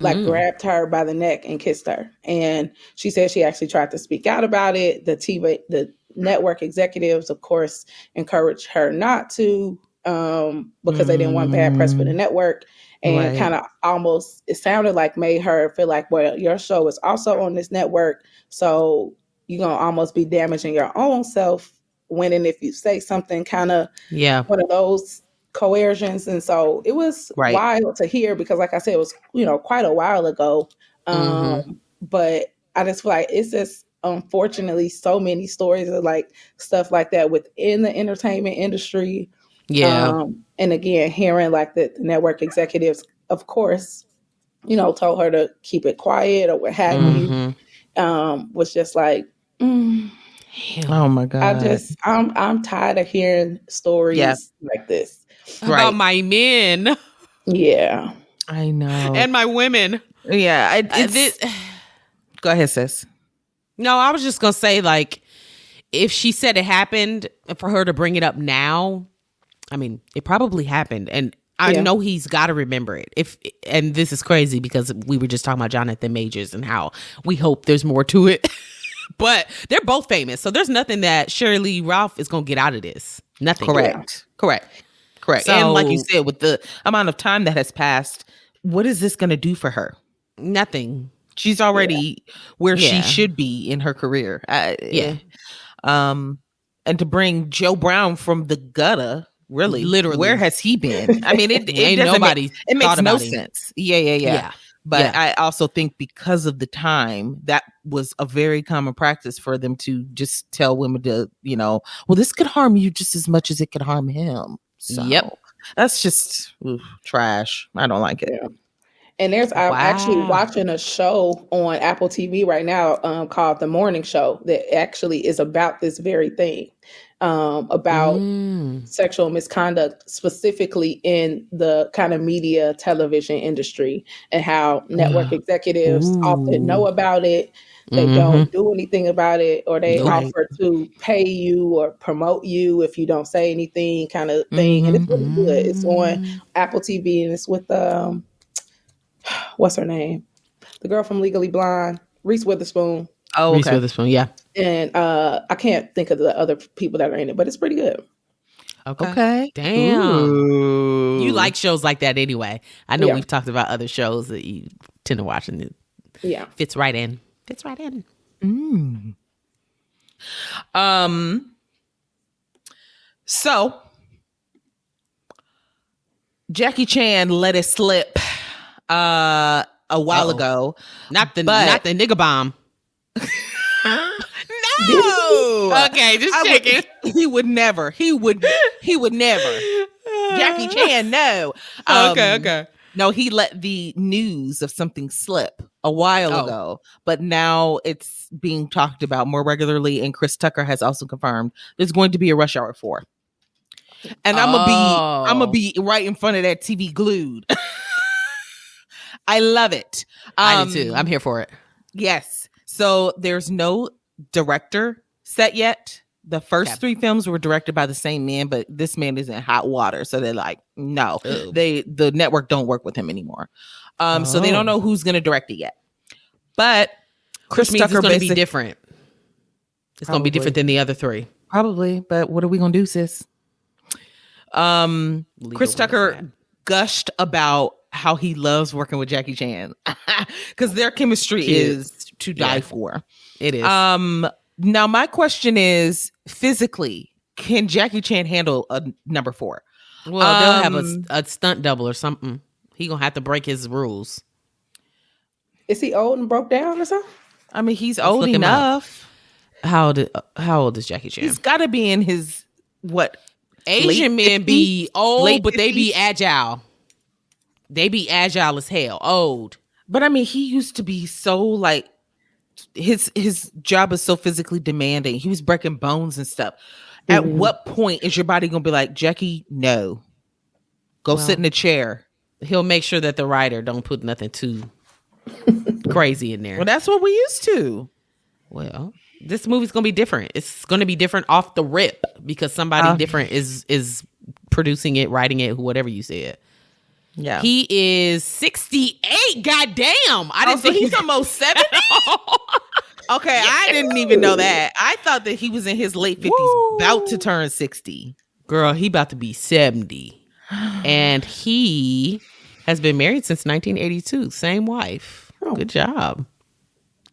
C: Like grabbed her by the neck and kissed her. And she said she actually tried to speak out about it. The network executives, of course, encouraged her not to because they didn't want bad press for the network. And kind of almost, it sounded like made her feel like, well, your show is also on this network. So you're going to almost be damaging your own self when and if you say something kind of one of those coercions. And so it was wild to hear because like I said, it was, you know, quite a while ago. But I just feel like it's just unfortunately so many stories of like stuff like that within the entertainment industry. And again, hearing like the network executives, of course, you know, told her to keep it quiet or what have you, was just like,
B: oh my God.
C: I'm tired of hearing stories like this.
A: About my men.
C: Yeah.
B: I know.
A: And my women.
B: Yeah. Go ahead, sis.
A: No, I was just going to say, like, if she said it happened, for her to bring it up now, I mean, it probably happened. And I know he's got to remember it. And this is crazy because we were just talking about Jonathan Majors and how we hope there's more to it. But they're both famous. So there's nothing that Shirley Ralph is going to get out of this. Nothing.
B: Correct. So, and like you said, with the amount of time that has passed, what is this going to do for her?
A: Nothing.
B: She's already where she should be in her career. And to bring Joe Brown from the gutter, really, literally, where has he been? I mean, it makes no sense. Yeah. But I also think because of the time, that was a very common practice for them to just tell women to, you know, well, this could harm you just as much as it could harm him. So that's just trash. I don't like it. Yeah.
C: And I'm actually watching a show on Apple TV right now called The Morning Show that actually is about this very thing, about sexual misconduct, specifically in the kind of media television industry and how network executives often know about it. They don't do anything about it, or they offer to pay you or promote you if you don't say anything kind of thing. And it's really good. It's on Apple TV and it's with what's her name? The girl from Legally Blonde, Reese Witherspoon.
B: Oh, okay.
A: Reese Witherspoon, yeah.
C: And I can't think of the other people that are in it, but it's pretty good.
B: Okay.
A: Damn.
B: Ooh.
A: You like shows like that anyway. I know we've talked about other shows that you tend to watch and it fits right in.
B: So Jackie Chan let it slip a while ago.
A: Not the nigga bomb.
B: No.
A: Okay, just checking.
B: He would never. Jackie Chan, no.
A: Okay.
B: No, he let the news of something slip. a while
A: Oh.
B: ago, but now it's being talked about more regularly. And Chris Tucker has also confirmed there's going to be a Rush Hour 4. And I'm gonna be right in front of that TV glued. I love it.
A: I do too. I'm here for it.
B: Yes. So there's no director set yet. The first 3 films were directed by the same man, but this man is in hot water. So they're like, no, the network don't work with him anymore. So they don't know who's going to direct it yet. But Chris Tucker
A: is going to be different. It's going to be different than the other 3.
B: Probably. But what are we going to do, sis? Chris Tucker gushed about how he loves working with Jackie Chan because their chemistry is to die for.
A: It is.
B: Now my question is, physically, can Jackie Chan handle a number 4?
A: Well, they'll have a stunt double or something. He gonna have to break his rules.
C: Is he old and broke down or something?
B: I mean, he's old enough.
A: How old is Jackie Chan?
B: He's got to be in his
A: Asian men
B: 50s?
A: be old,
B: Late
A: but they
B: 50s?
A: be agile. They be agile as hell. Old.
B: But I mean, he used to be so like his job is so physically demanding. He was breaking bones and stuff. At what point is your body gonna be like, Jackie, no, go sit in a chair?
A: He'll make sure that the writer don't put nothing too crazy in there.
B: Well, that's what we used to.
A: Well, this movie's gonna be different. It's gonna be different off the rip because somebody different is producing it, writing it, whatever you said.
B: Yeah,
A: he is 68. Goddamn, I didn't think
B: he's almost 70. Okay, I didn't even know that. I thought that he was in his late 50s, about to turn 60.
A: Girl, he about to be 70, and he has been married since 1982. Same wife. Oh. Good job.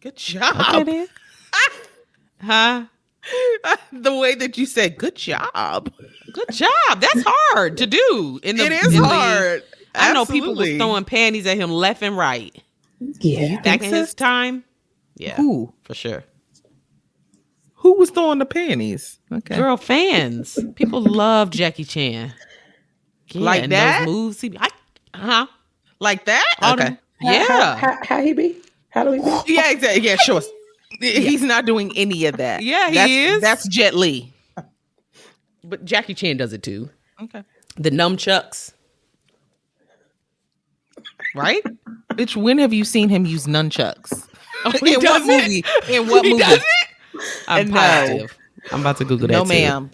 B: Good job.
A: Okay, then. Huh?
B: The way that you said "good job,"
A: good job. That's hard to do.
B: It is hard.
A: I know people was throwing panties at him left and right.
C: Yeah,
A: back in his time. Yeah,
B: who
A: for sure?
B: Who was throwing the panties? Okay,
A: girl, fans. People love Jackie Chan. Yeah,
B: like that
A: moves.
B: Like that.
A: Okay.
C: How he be? How do we be?
B: Yeah, exactly. Yeah, sure. He's not doing any of that.
A: Yeah, he is.
B: That's Jet Li.
A: But Jackie Chan does it too.
B: Okay.
A: The nunchucks.
B: Right? Bitch, when have you seen him use nunchucks?
A: In what movie?
B: In what movie?
A: Does it? I'm positive. I'm about to Google that.
B: No,
A: too.
B: ma'am.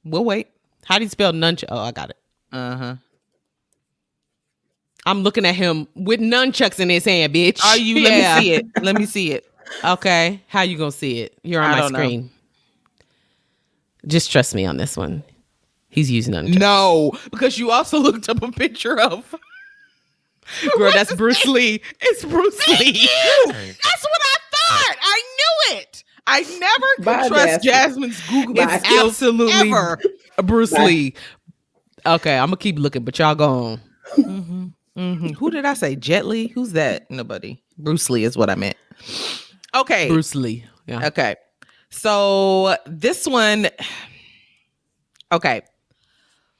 B: We'll wait.
A: How do you spell nunchuck? Oh, I got it.
B: Uh-huh.
A: I'm looking at him with nunchucks in his hand, bitch.
B: Are you? Let me see it. Let me see it.
A: Okay. How you gonna see it? You're on my screen. Know. Just trust me on this one. He's using nunchucks.
B: No, because you also looked up a picture of.
A: Girl, that's Bruce Lee. It's Bruce Lee.
B: That's what I thought. I knew it. I never could trust Jasmine's Google.
A: It's absolutely ever. Bruce Lee. Okay, I'm gonna keep looking, but y'all go on.
B: Mm-hmm. Mm-hmm. Who did I say? Jet Li? Who's that? Nobody. Bruce Lee is what I meant. Okay.
A: Bruce Lee. Yeah.
B: Okay. So this one. Okay.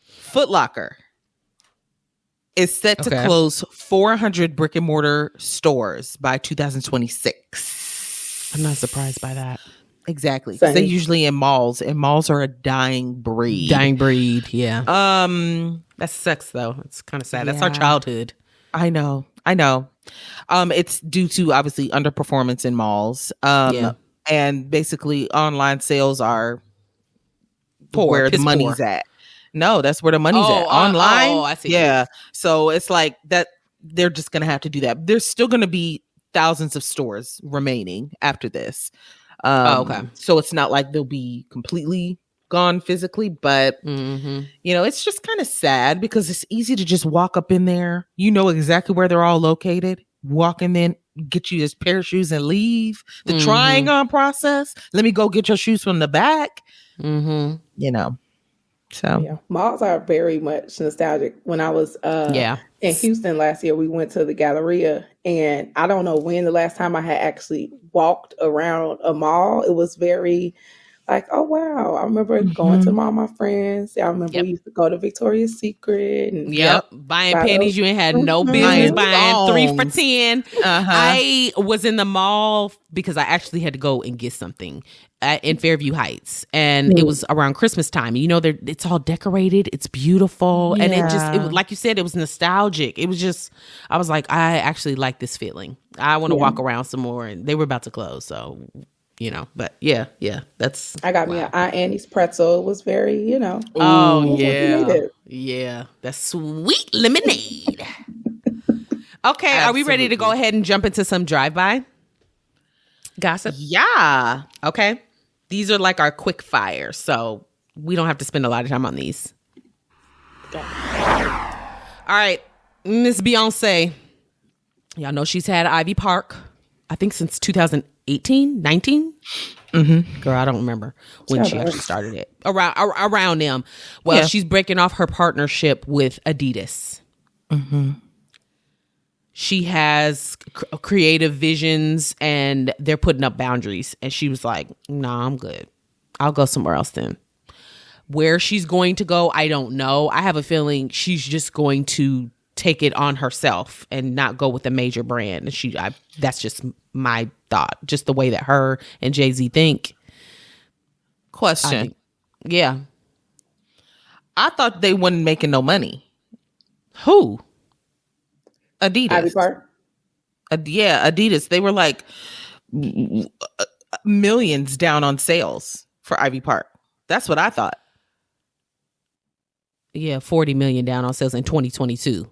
B: Foot Locker is set to close 400 brick and mortar stores by 2026.
A: I'm not surprised by that.
B: Exactly. Because they're usually in malls, and malls are a dying breed.
A: Dying breed, yeah. That sucks though. It's kind of sad. That's our childhood.
B: I know. It's due to obviously underperformance in malls. And basically online sales are where the money's at. No, that's where the money's at. Online.
A: I see.
B: Yeah. So it's like that they're just gonna have to do that. There's still gonna be thousands of stores remaining after this. Okay. So it's not like they'll be completely gone physically, but it's just kind of sad because it's easy to just walk up in there. You know exactly where they're all located. Walk in there, get you this pair of shoes and leave. The trying on process. Let me go get your shoes from the back. So
C: yeah, malls are very much nostalgic. When I was in Houston last year, we went to the Galleria, and I don't know when the last time I had actually walked around a mall. It was very like, oh wow. I remember going to all my friends. I remember
A: Yep.
C: we used to go to Victoria's Secret and
A: Yep. Buying
C: buy
A: panties
C: those.
A: you ain't had no
C: Mhm.
A: business
B: Buying
A: buying. 3 for
B: thongs.
A: 10. I was in the mall because I actually had to go and get something in Fairview Heights, and it was around Christmas time. You know, it's all decorated, it's beautiful, and it was, like you said, it was nostalgic. It was just, I was like, I actually like this feeling. I want to walk around some more, and they were about to close, so but yeah, that's.
C: I got me an Aunt Annie's pretzel. It was very,
A: Oh
C: it was what you needed.
A: yeah, that's sweet lemonade. Okay, are we ready to go ahead and jump into some drive-by gossip?
B: Yeah.
A: Okay. These are like our quick fire, so we don't have to spend a lot of time on these. All right, Miss Beyonce. Y'all know she's had Ivy Park, I think since 2018, 19? Girl, I don't remember when she actually started it. Around them. Well, she's breaking off her partnership with Adidas. She has creative visions, and they're putting up boundaries. And she was like, "Nah, I'm good. I'll go somewhere else then." Where she's going to go, I don't know. I have a feeling she's just going to take it on herself and not go with a major brand. And that's just my thought. Just the way that her and Jay-Z think.
B: Question.
A: Yeah.
B: I thought they weren't making no money.
A: Who?
B: Adidas.
C: Ivy Park.
B: Adidas. They were like millions down on sales for Ivy Park. That's what I thought.
A: Yeah, 40 million down on sales in 2022.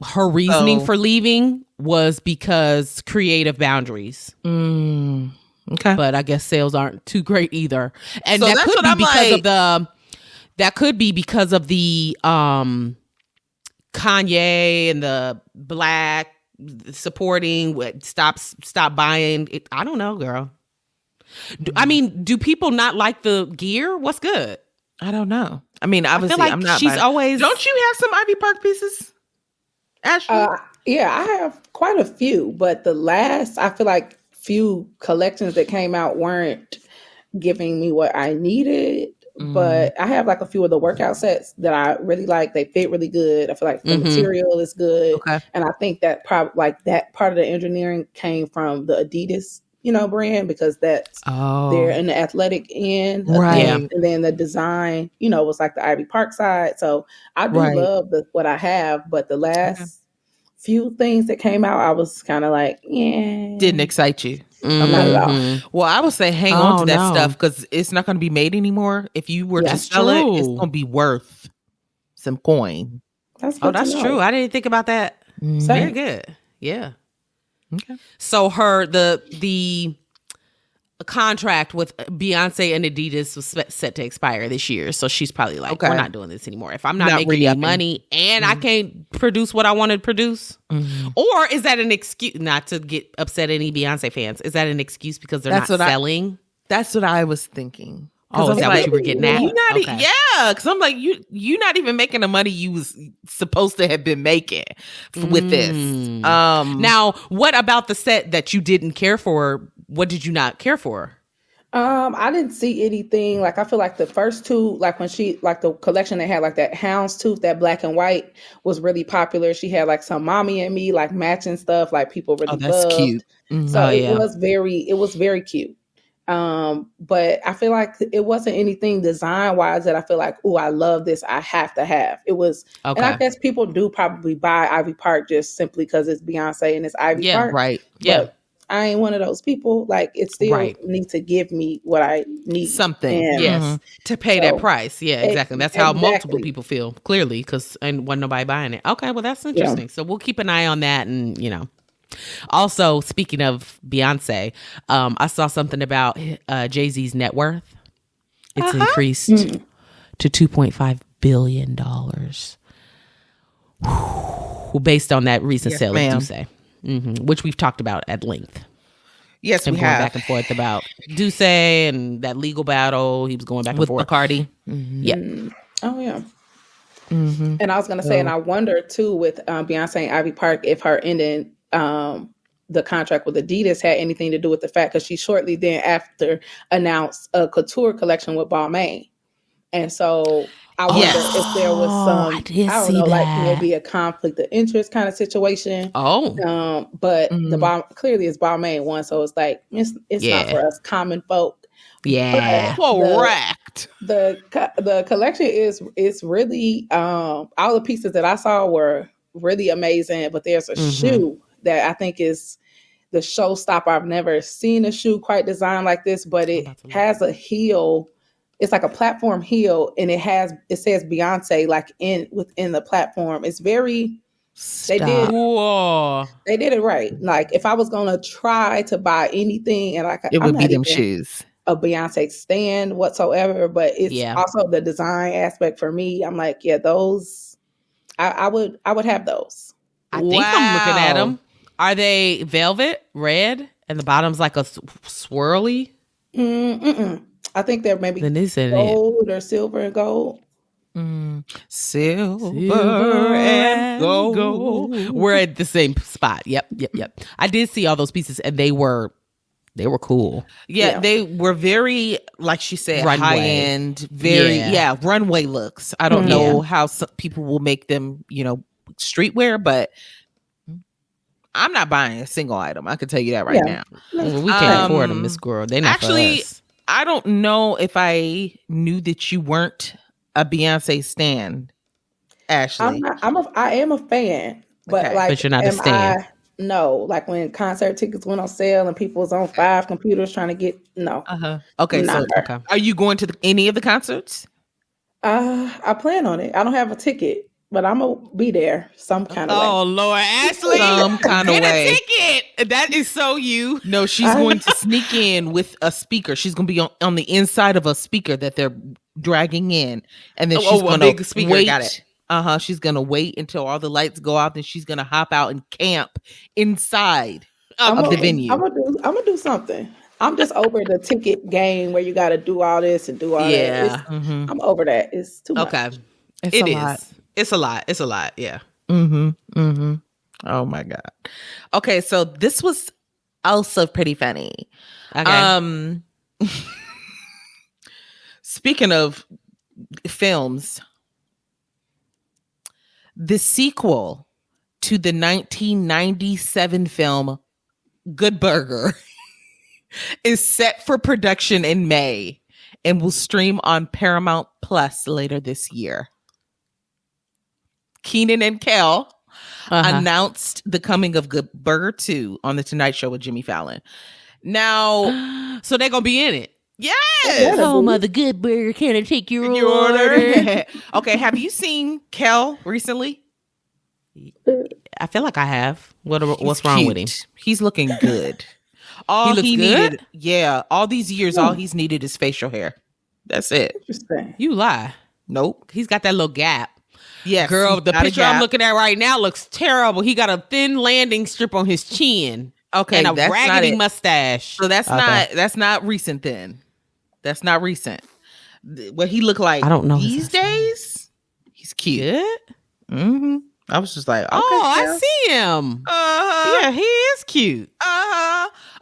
A: Her reasoning for leaving was because creative boundaries.
B: Okay.
A: But I guess sales aren't too great either. And
B: So
A: that
B: that's
A: could
B: what
A: be
B: I'm
A: because
B: like-
A: of the Kanye and the black supporting what stop buying it. I don't know, girl. Do people not like the gear? What's good?
B: I don't know. I mean, obviously,
A: like
B: I'm not.
A: she's always.
B: Don't you have some Ivy Park pieces, Ashley?
C: Yeah, I have quite a few, but the last, I feel like few collections that came out weren't giving me what I needed. But I have like a few of the workout sets that I really like. They fit really good. I feel like the material is good.
B: Okay.
C: And I think that that part of the engineering came from the Adidas, brand, because that's they're in the athletic end.
B: Right.
C: And then the design, was like the Ivy Park side. So I do love what I have, but the last few things that came out, I was kind of like, yeah.
B: Didn't excite you.
C: Not at all.
B: Well, I would say hang on to that stuff because it's not going to be made anymore. If you were to sell it, it's going to be worth some coin.
C: That's
A: true. I didn't think about that. Very good. Yeah. Okay. So the contract with Beyonce and Adidas was set to expire this year. So she's probably like, we're not doing this anymore. If I'm not making any money and I can't produce what I want to produce. Or is that an excuse, not to get upset any Beyonce fans, is that an excuse because they're not selling?
B: That's what I was thinking.
A: Oh, is that what you were getting at?
B: Yeah, because I'm like, you're not even making the money you was supposed to have been making with this.
A: Now, what about the set that you didn't care for? What did you not care for?
C: I didn't see anything. Like, I feel like the first two, like when the collection that had like that houndstooth, that black and white was really popular. She had like some Mommy and Me, like matching stuff, like people really loved.
B: That's cute.
C: So it was very cute. But I feel like it wasn't anything design wise that I feel like, oh, I love this, I have to have. It was, and I guess people do probably buy Ivy Park just simply because it's Beyonce and it's Ivy Park.
B: Right.
C: But I ain't one of those people. Like, it still needs to give me what I need.
B: Something.
A: And, to pay that price. Yeah, exactly. That's how multiple people feel, clearly, because and wasn't nobody buying it. Okay, well, that's interesting. So we'll keep an eye on that. And, also, speaking of Beyonce, I saw something about Jay-Z's net worth. It's increased to $2.5 billion. Based on that recent sale of Ducey. Which we've talked about at length.
B: Yes,
A: we
B: have.
A: Back and forth about Ducey and that legal battle. He was going back
B: with
A: and forth.
B: Bacardi.
A: Yeah.
C: Oh, yeah. And I was going to say, and I wonder, too, with Beyonce and Ivy Park, if her ending the contract with Adidas had anything to do with the fact, because she shortly then after announced a couture collection with Balmain. And so I wonder if there was
A: I did
C: I don't
A: see
C: know, like
A: that.
C: maybe a conflict of interest kind of situation. But the bomb clearly is Balmain one, so it's like it's not for us common folk.
A: Yeah.
B: Correct.
C: The collection is really all the pieces that I saw were really amazing. But there's a shoe that I think is the showstopper. I've never seen a shoe quite designed like this, but it has a heel. It's like a platform heel, and it says Beyonce like within the platform. It's very they did it right. Like if I was gonna try to buy anything, and
B: it would be them shoes,
C: a Beyonce stand whatsoever, but it's also the design aspect for me. I'm like, yeah, those I would have those.
A: I think I'm looking at them. Are they velvet red and the bottom's like a swirly?
C: I think they're maybe gold or silver and gold.
B: Silver and gold.
A: We're at the same spot. Yep. I did see all those pieces, and they were cool.
B: Yeah, they were very, like she said, runway. High end, very runway looks. I don't know how some people will make them, streetwear, but I'm not buying a single item. I can tell you that right now.
A: Well, we can't afford them, Miss Squirrel. They're not
B: actually,
A: for us.
B: I don't know if I knew that you weren't a Beyonce stan, Ashley.
C: I am a fan, but
A: but you're not a stan.
C: No, like when concert tickets went on sale and people was on 5 computers trying to get
B: Okay, so are you going to any of the concerts?
C: I plan on it. I don't have a ticket, but I'm gonna be there some kind of way.
A: Oh Lord, Ashley,
B: some kind of way.
A: A ticket. That is so you.
B: No, she's going to sneak in with a speaker. She's going to be on the inside of a speaker that they're dragging in, and then she's going to wait. Got it. She's going to wait until all the lights go out, and she's going to hop out and camp inside of the venue.
C: I'm gonna do something. I'm just over the ticket game where you got to do all this and do all that. I'm over that. It's too much.
A: Okay, it is. It's a lot. It's a lot. Yeah.
B: Oh my God. Okay, so this was also pretty funny.
A: Okay.
B: Speaking of films, the sequel to the 1997 film Good Burger is set for production in May and will stream on Paramount Plus later this year. Keenan and Kel announced the coming of Good Burger 2 on The Tonight Show with Jimmy Fallon. Now,
A: so they're going to be in it.
B: Yes.
A: Home of the Good Burger. Can I take your order?
B: Okay, have you seen Kel recently?
A: I feel like I have. What's wrong with him?
B: He's looking good. All he needed, all these years, all he's needed is facial hair. That's it.
A: You lie.
B: Nope.
A: He's got that little gap.
B: Yes,
A: girl, the picture I'm looking at right now looks terrible. He got a thin landing strip on his chin.
B: Okay,
A: and a raggedy mustache.
B: So that's not recent then. That's not recent. What he looked like,
A: I don't know
B: these days. He's cute.
A: Mm-hmm.
B: I was just like, okay,
A: I see him. Yeah, he is cute.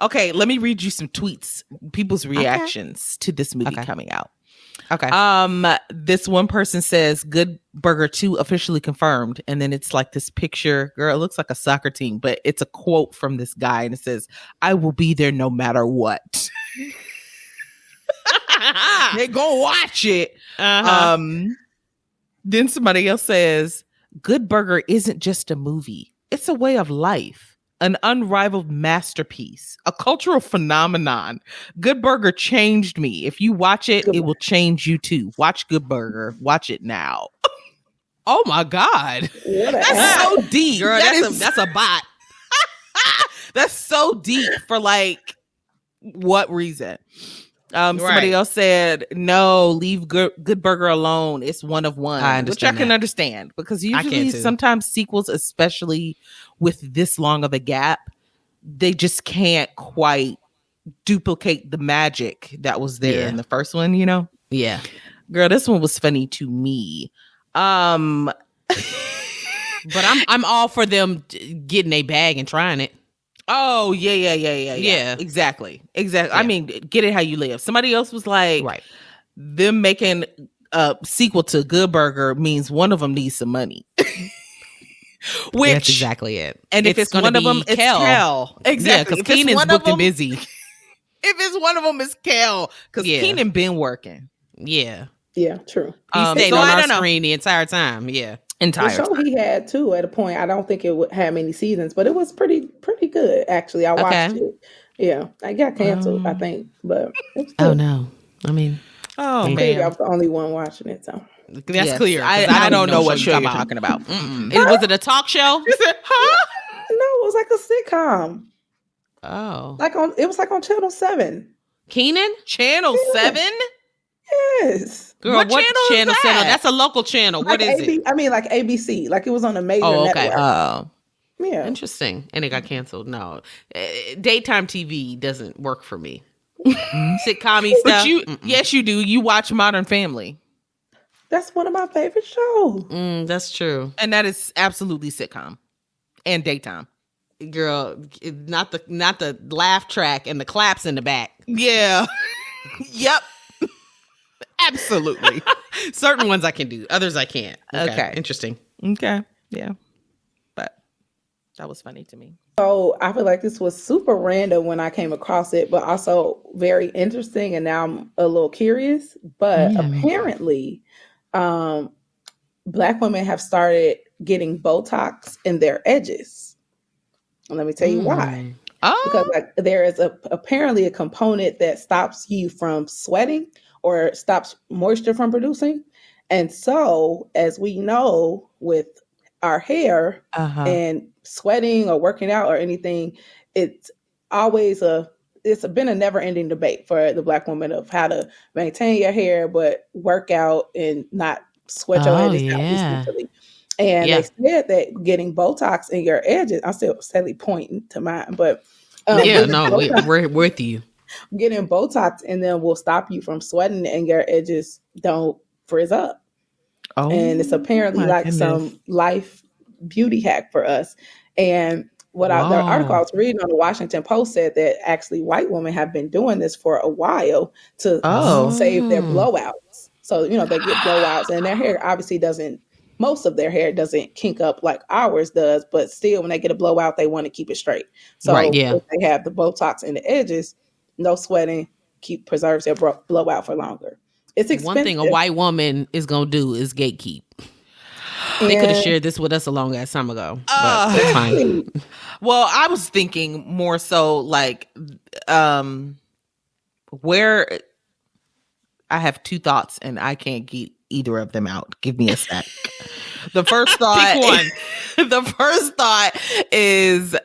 B: Okay, let me read you some tweets, people's reactions to this movie coming out.
A: Okay.
B: This one person says Good Burger 2 officially confirmed, and then it's like this picture. Girl, it looks like a soccer team, but it's a quote from this guy, and it says, "I will be there no matter what." They go watch it. Then somebody else says, Good Burger isn't just a movie. It's a way of life, an unrivaled masterpiece, a cultural phenomenon. Good Burger changed me. If you watch it, it will change you too. Watch Good Burger. Watch it now.
A: Oh my God.
B: That's so deep.
A: Girl, that's a bot.
B: That's so deep for like what reason? Somebody else said, no, leave Good Burger alone. It's one of one, which I can understand because usually sometimes sequels, especially with this long of a gap, they just can't quite duplicate the magic that was there in the first one, you know?
A: Yeah.
B: Girl, this one was funny to me.
A: But I'm all for them getting a bag and trying it.
B: Oh, yeah.
A: Yeah.
B: Exactly. I
A: Yeah.
B: mean, get it how you live. Somebody else was like,
A: Right.
B: them making a sequel to Good Burger means one of them needs some money. Which,
A: that's exactly it.
B: and if it's one of them, it's Kel. Exactly.
A: Yeah, because Keenan's booked and busy.
B: If it's one of them, it's Kel. Because Keenan been working.
A: Yeah.
C: Yeah, true.
A: He stayed
B: so
A: on
B: I
A: our
B: don't know.
A: screen the entire time. Yeah.
C: The show he had too at a point. I don't think it would have many seasons, but it was pretty good actually. I watched it. Yeah, I got canceled, I think, but it was
A: oh no, I mean,
C: maybe I was the only one watching it. So
A: that's clear.
B: I don't know what show you're talking about.
A: Was it a talk show?
B: You said, huh?
C: No, it was like a sitcom.
A: Oh,
C: It was like on Channel 7.
A: Keenan?
B: Channel 7?
C: Yes.
A: Girl,
B: What
A: channel
B: is that?
A: That's a local channel. What is it?
C: I mean, like ABC. Like it was on a major network.
B: Oh.
C: Yeah.
A: Interesting. And it got canceled. No. Daytime TV doesn't work for me. Sitcom-y stuff.
B: But yes, you do. You watch Modern Family.
C: That's one of my favorite shows.
A: That's true.
B: And that is absolutely sitcom and daytime.
A: Girl, not the laugh track and the claps in the back.
B: Yeah. Yep. Absolutely.
A: Certain ones I can do. Others I can't.
B: Okay.
A: Interesting.
B: Okay. Yeah. But that was funny to me.
C: So I feel like this was super random when I came across it, but also very interesting. And now I'm a little curious. But apparently, Black women have started getting Botox in their edges. And let me tell you why. Because there is apparently a component that stops you from sweating or stops moisture from producing. And so, as we know, with our hair and sweating or working out or anything, it's been a never-ending debate for the Black woman of how to maintain your hair but work out and not sweat your edges out essentially. And they said that getting Botox in your edges, I'm still sadly pointing to mine, but
A: we're with you.
C: Getting Botox in them will stop you from sweating and your edges don't frizz up. And it's apparently some life beauty hack for us. And the article I was reading on the Washington Post said that actually white women have been doing this for a while to save their blowouts. So, they get blowouts and their hair obviously most of their hair doesn't kink up like ours does, but still when they get a blowout, they want to keep it straight. So if they have the Botox in the edges, no sweating, preserves their blowout for longer. It's expensive.
A: One thing a white woman is going to do is gatekeep. They could have shared this with us a long ass time ago. But that's fine.
B: Well, I was thinking more so like where I have two thoughts and I can't get either of them out. Give me a sec. The first thought,
A: Pick one.
B: The first thought is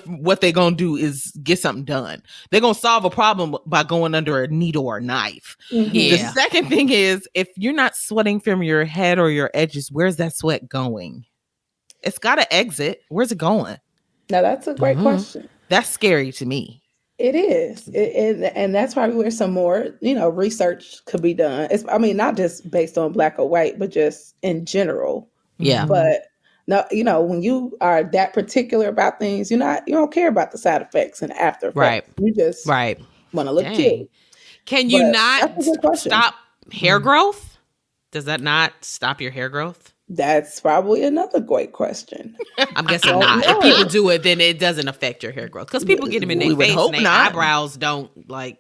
B: what they're gonna do is get something done. They're gonna solve a problem by going under a needle or knife. The second thing is if you're not sweating from your head or your edges, where's that sweat going? It's gotta exit. Where's it going?
C: Now that's a great question.
B: That's scary to me.
C: It is. And that's probably where some more, research could be done. Not just based on Black or white, but just in general.
A: Yeah.
C: But no, when you are that particular about things, you don't care about the side effects and after effects.
A: Right.
C: You just want to look cute.
A: Can you not stop hair growth? Does that not stop your hair growth?
C: That's probably another great question.
A: I'm guessing not. If people do it, then it doesn't affect your hair growth. Because people get them in their face and their eyebrows don't like.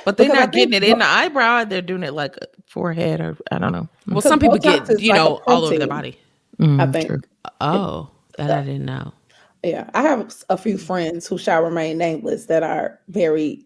B: But they're not getting it in the eyebrow. They're doing it like forehead or I don't know.
A: Well, some people get, all over their body.
C: I think.
B: True.
A: Oh, that I didn't know.
C: Yeah. I have a few friends who shall remain nameless that are very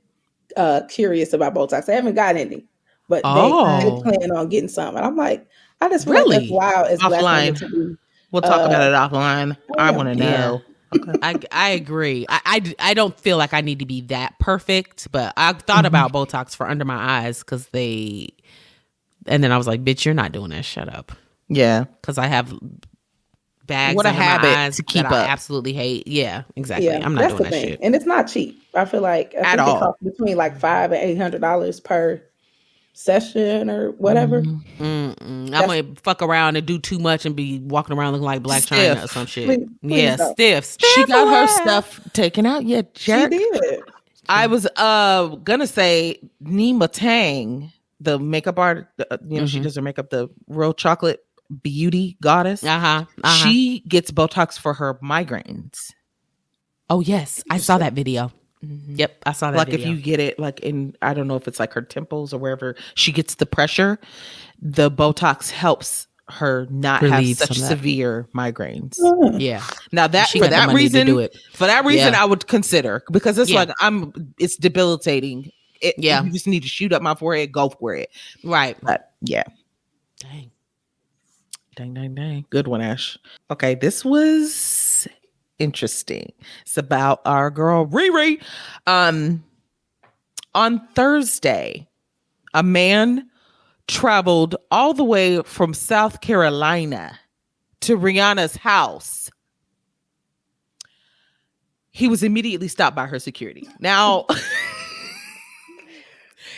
C: curious about Botox. They haven't got any, but they plan on getting some. And I'm like, I just feel like that's wild. As
B: offline. We'll talk about it offline. I want to know.
A: Okay. I agree. I don't feel like I need to be that perfect, but I thought about Botox for under my eyes and then I was like, bitch, you're not doing that. Shut up.
B: Yeah.
A: Because I have bags
B: under my eyes
A: to keep
B: that
A: I absolutely hate. Yeah, exactly.
C: Yeah,
A: I'm not doing that shit.
C: And it's not cheap. I feel like
B: at all.
C: it costs between like $500 and $800 per session or whatever.
A: I'm gonna fuck around and do too much and be walking around looking like Black
B: Stiff.
A: China or some shit.
C: Please don't.
A: Stiff.
B: She got her
A: away.
B: stuff taken out. Yeah,
C: She
B: Jack.
C: did.
B: I was gonna say Nima Tang, the makeup art. She does her makeup, the real chocolate beauty goddess. She gets Botox for her migraines.
A: Oh yes, I saw that video. Yep, I saw that.
B: Like
A: video.
B: if you get it, like in, I don't know if it's like her temples or wherever she gets the pressure, the Botox helps her not
A: Relieve
B: have such
A: some of that.
B: severe migraines.
A: Yeah.
B: Now that
A: She
B: for
A: got the
B: that
A: money to
B: reason,
A: do it.
B: I would consider, because it's
A: Yeah.
B: like it's debilitating.
A: Yeah.
B: You just need to shoot up my forehead, go for it.
A: Right.
B: But yeah. Dang. Good one, Ash. Okay, this was interesting. It's about our girl Riri. On Thursday, a man traveled all the way from South Carolina to Rihanna's house. He was immediately stopped by her security. Now,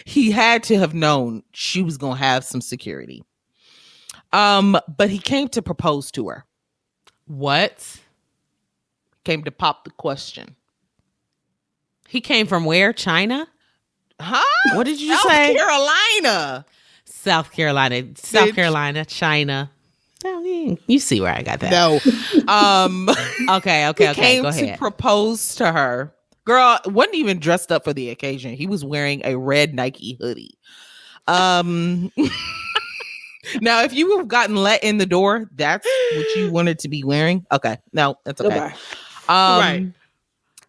B: he had to have known she was going to have some security. But he came to propose to her.
A: What?
B: Came to pop the question.
A: He came from where? China?
B: Huh?
A: What did you
B: South
A: say?
B: Carolina.
A: South Carolina, China. Oh, you see where I got that?
B: No.
A: Okay.
B: He came
A: Go
B: to
A: ahead.
B: propose to her. Girl, wasn't even dressed up for the occasion. He was wearing a red Nike hoodie. Now, if you have gotten let in the door, that's what you wanted to be wearing. Okay. No, that's okay.
C: Goodbye.
A: Right.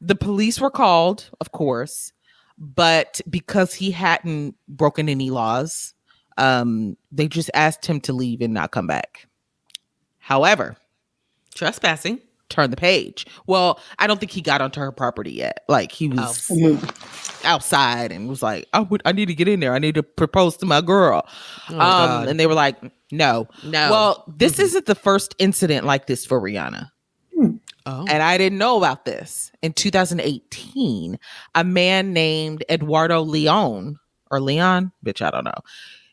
B: The police were called, of course, but because he hadn't broken any laws, they just asked him to leave and not come back. However,
A: Trespassing.
B: turn the page. Well, I don't think he got onto her property yet. Like he was outside and was like, I need to get in there. I need to propose to my girl.
A: God.
B: And they were like, no. Well, this isn't the first incident like this for Rihanna.
A: Oh.
B: And I didn't know about this. In 2018, a man named Eduardo Leon, bitch, I don't know.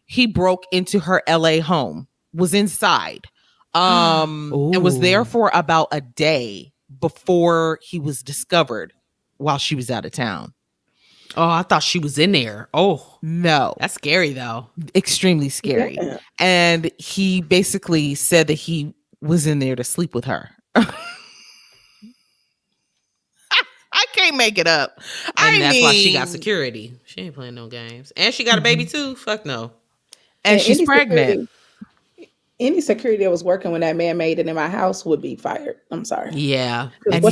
B: He broke into her LA home, was inside, and was there for about a day before he was discovered while she was out of town.
A: Oh, I thought she was in there. Oh,
B: no.
A: That's scary though.
B: Extremely scary. Yeah. And he basically said that he was in there to sleep with her. I can't make it up.
A: And that's why she got security. She ain't playing no games. And she got a baby too. Fuck no.
B: And she's pregnant.
C: Any security that was working when that man made it in my house would be fired. I'm sorry.
A: Yeah.
B: And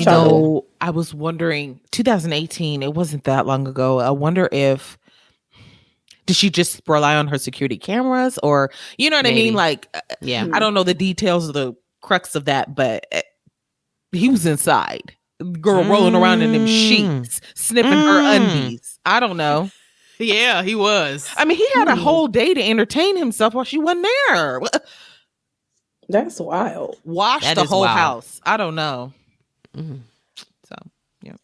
B: I was wondering, 2018, it wasn't that long ago. I wonder if, did she just rely on her security cameras, or, you know what I mean? Like,
A: yeah,
B: I don't know the details of the crux of that, but he was inside. Girl rolling around in them sheets, sniffing her undies. I don't know.
A: Yeah, he was.
B: I mean, he had a whole day to entertain himself while she wasn't there.
C: That's wild.
B: Wash the whole house. I don't know. So, yeah.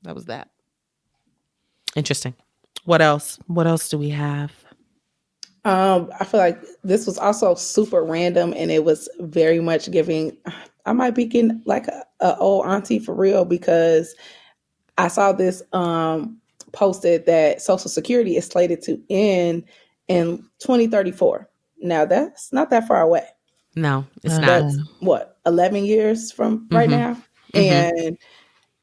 B: That was that.
A: Interesting.
B: What else? What else do we have?
C: I feel like this was also super random, and it was very much giving. I might be getting like a old auntie for real, because I saw this posted that Social Security is slated to end in 2034. Now that's not that far away.
A: No, it's not.
C: That's what, 11 years from right now, and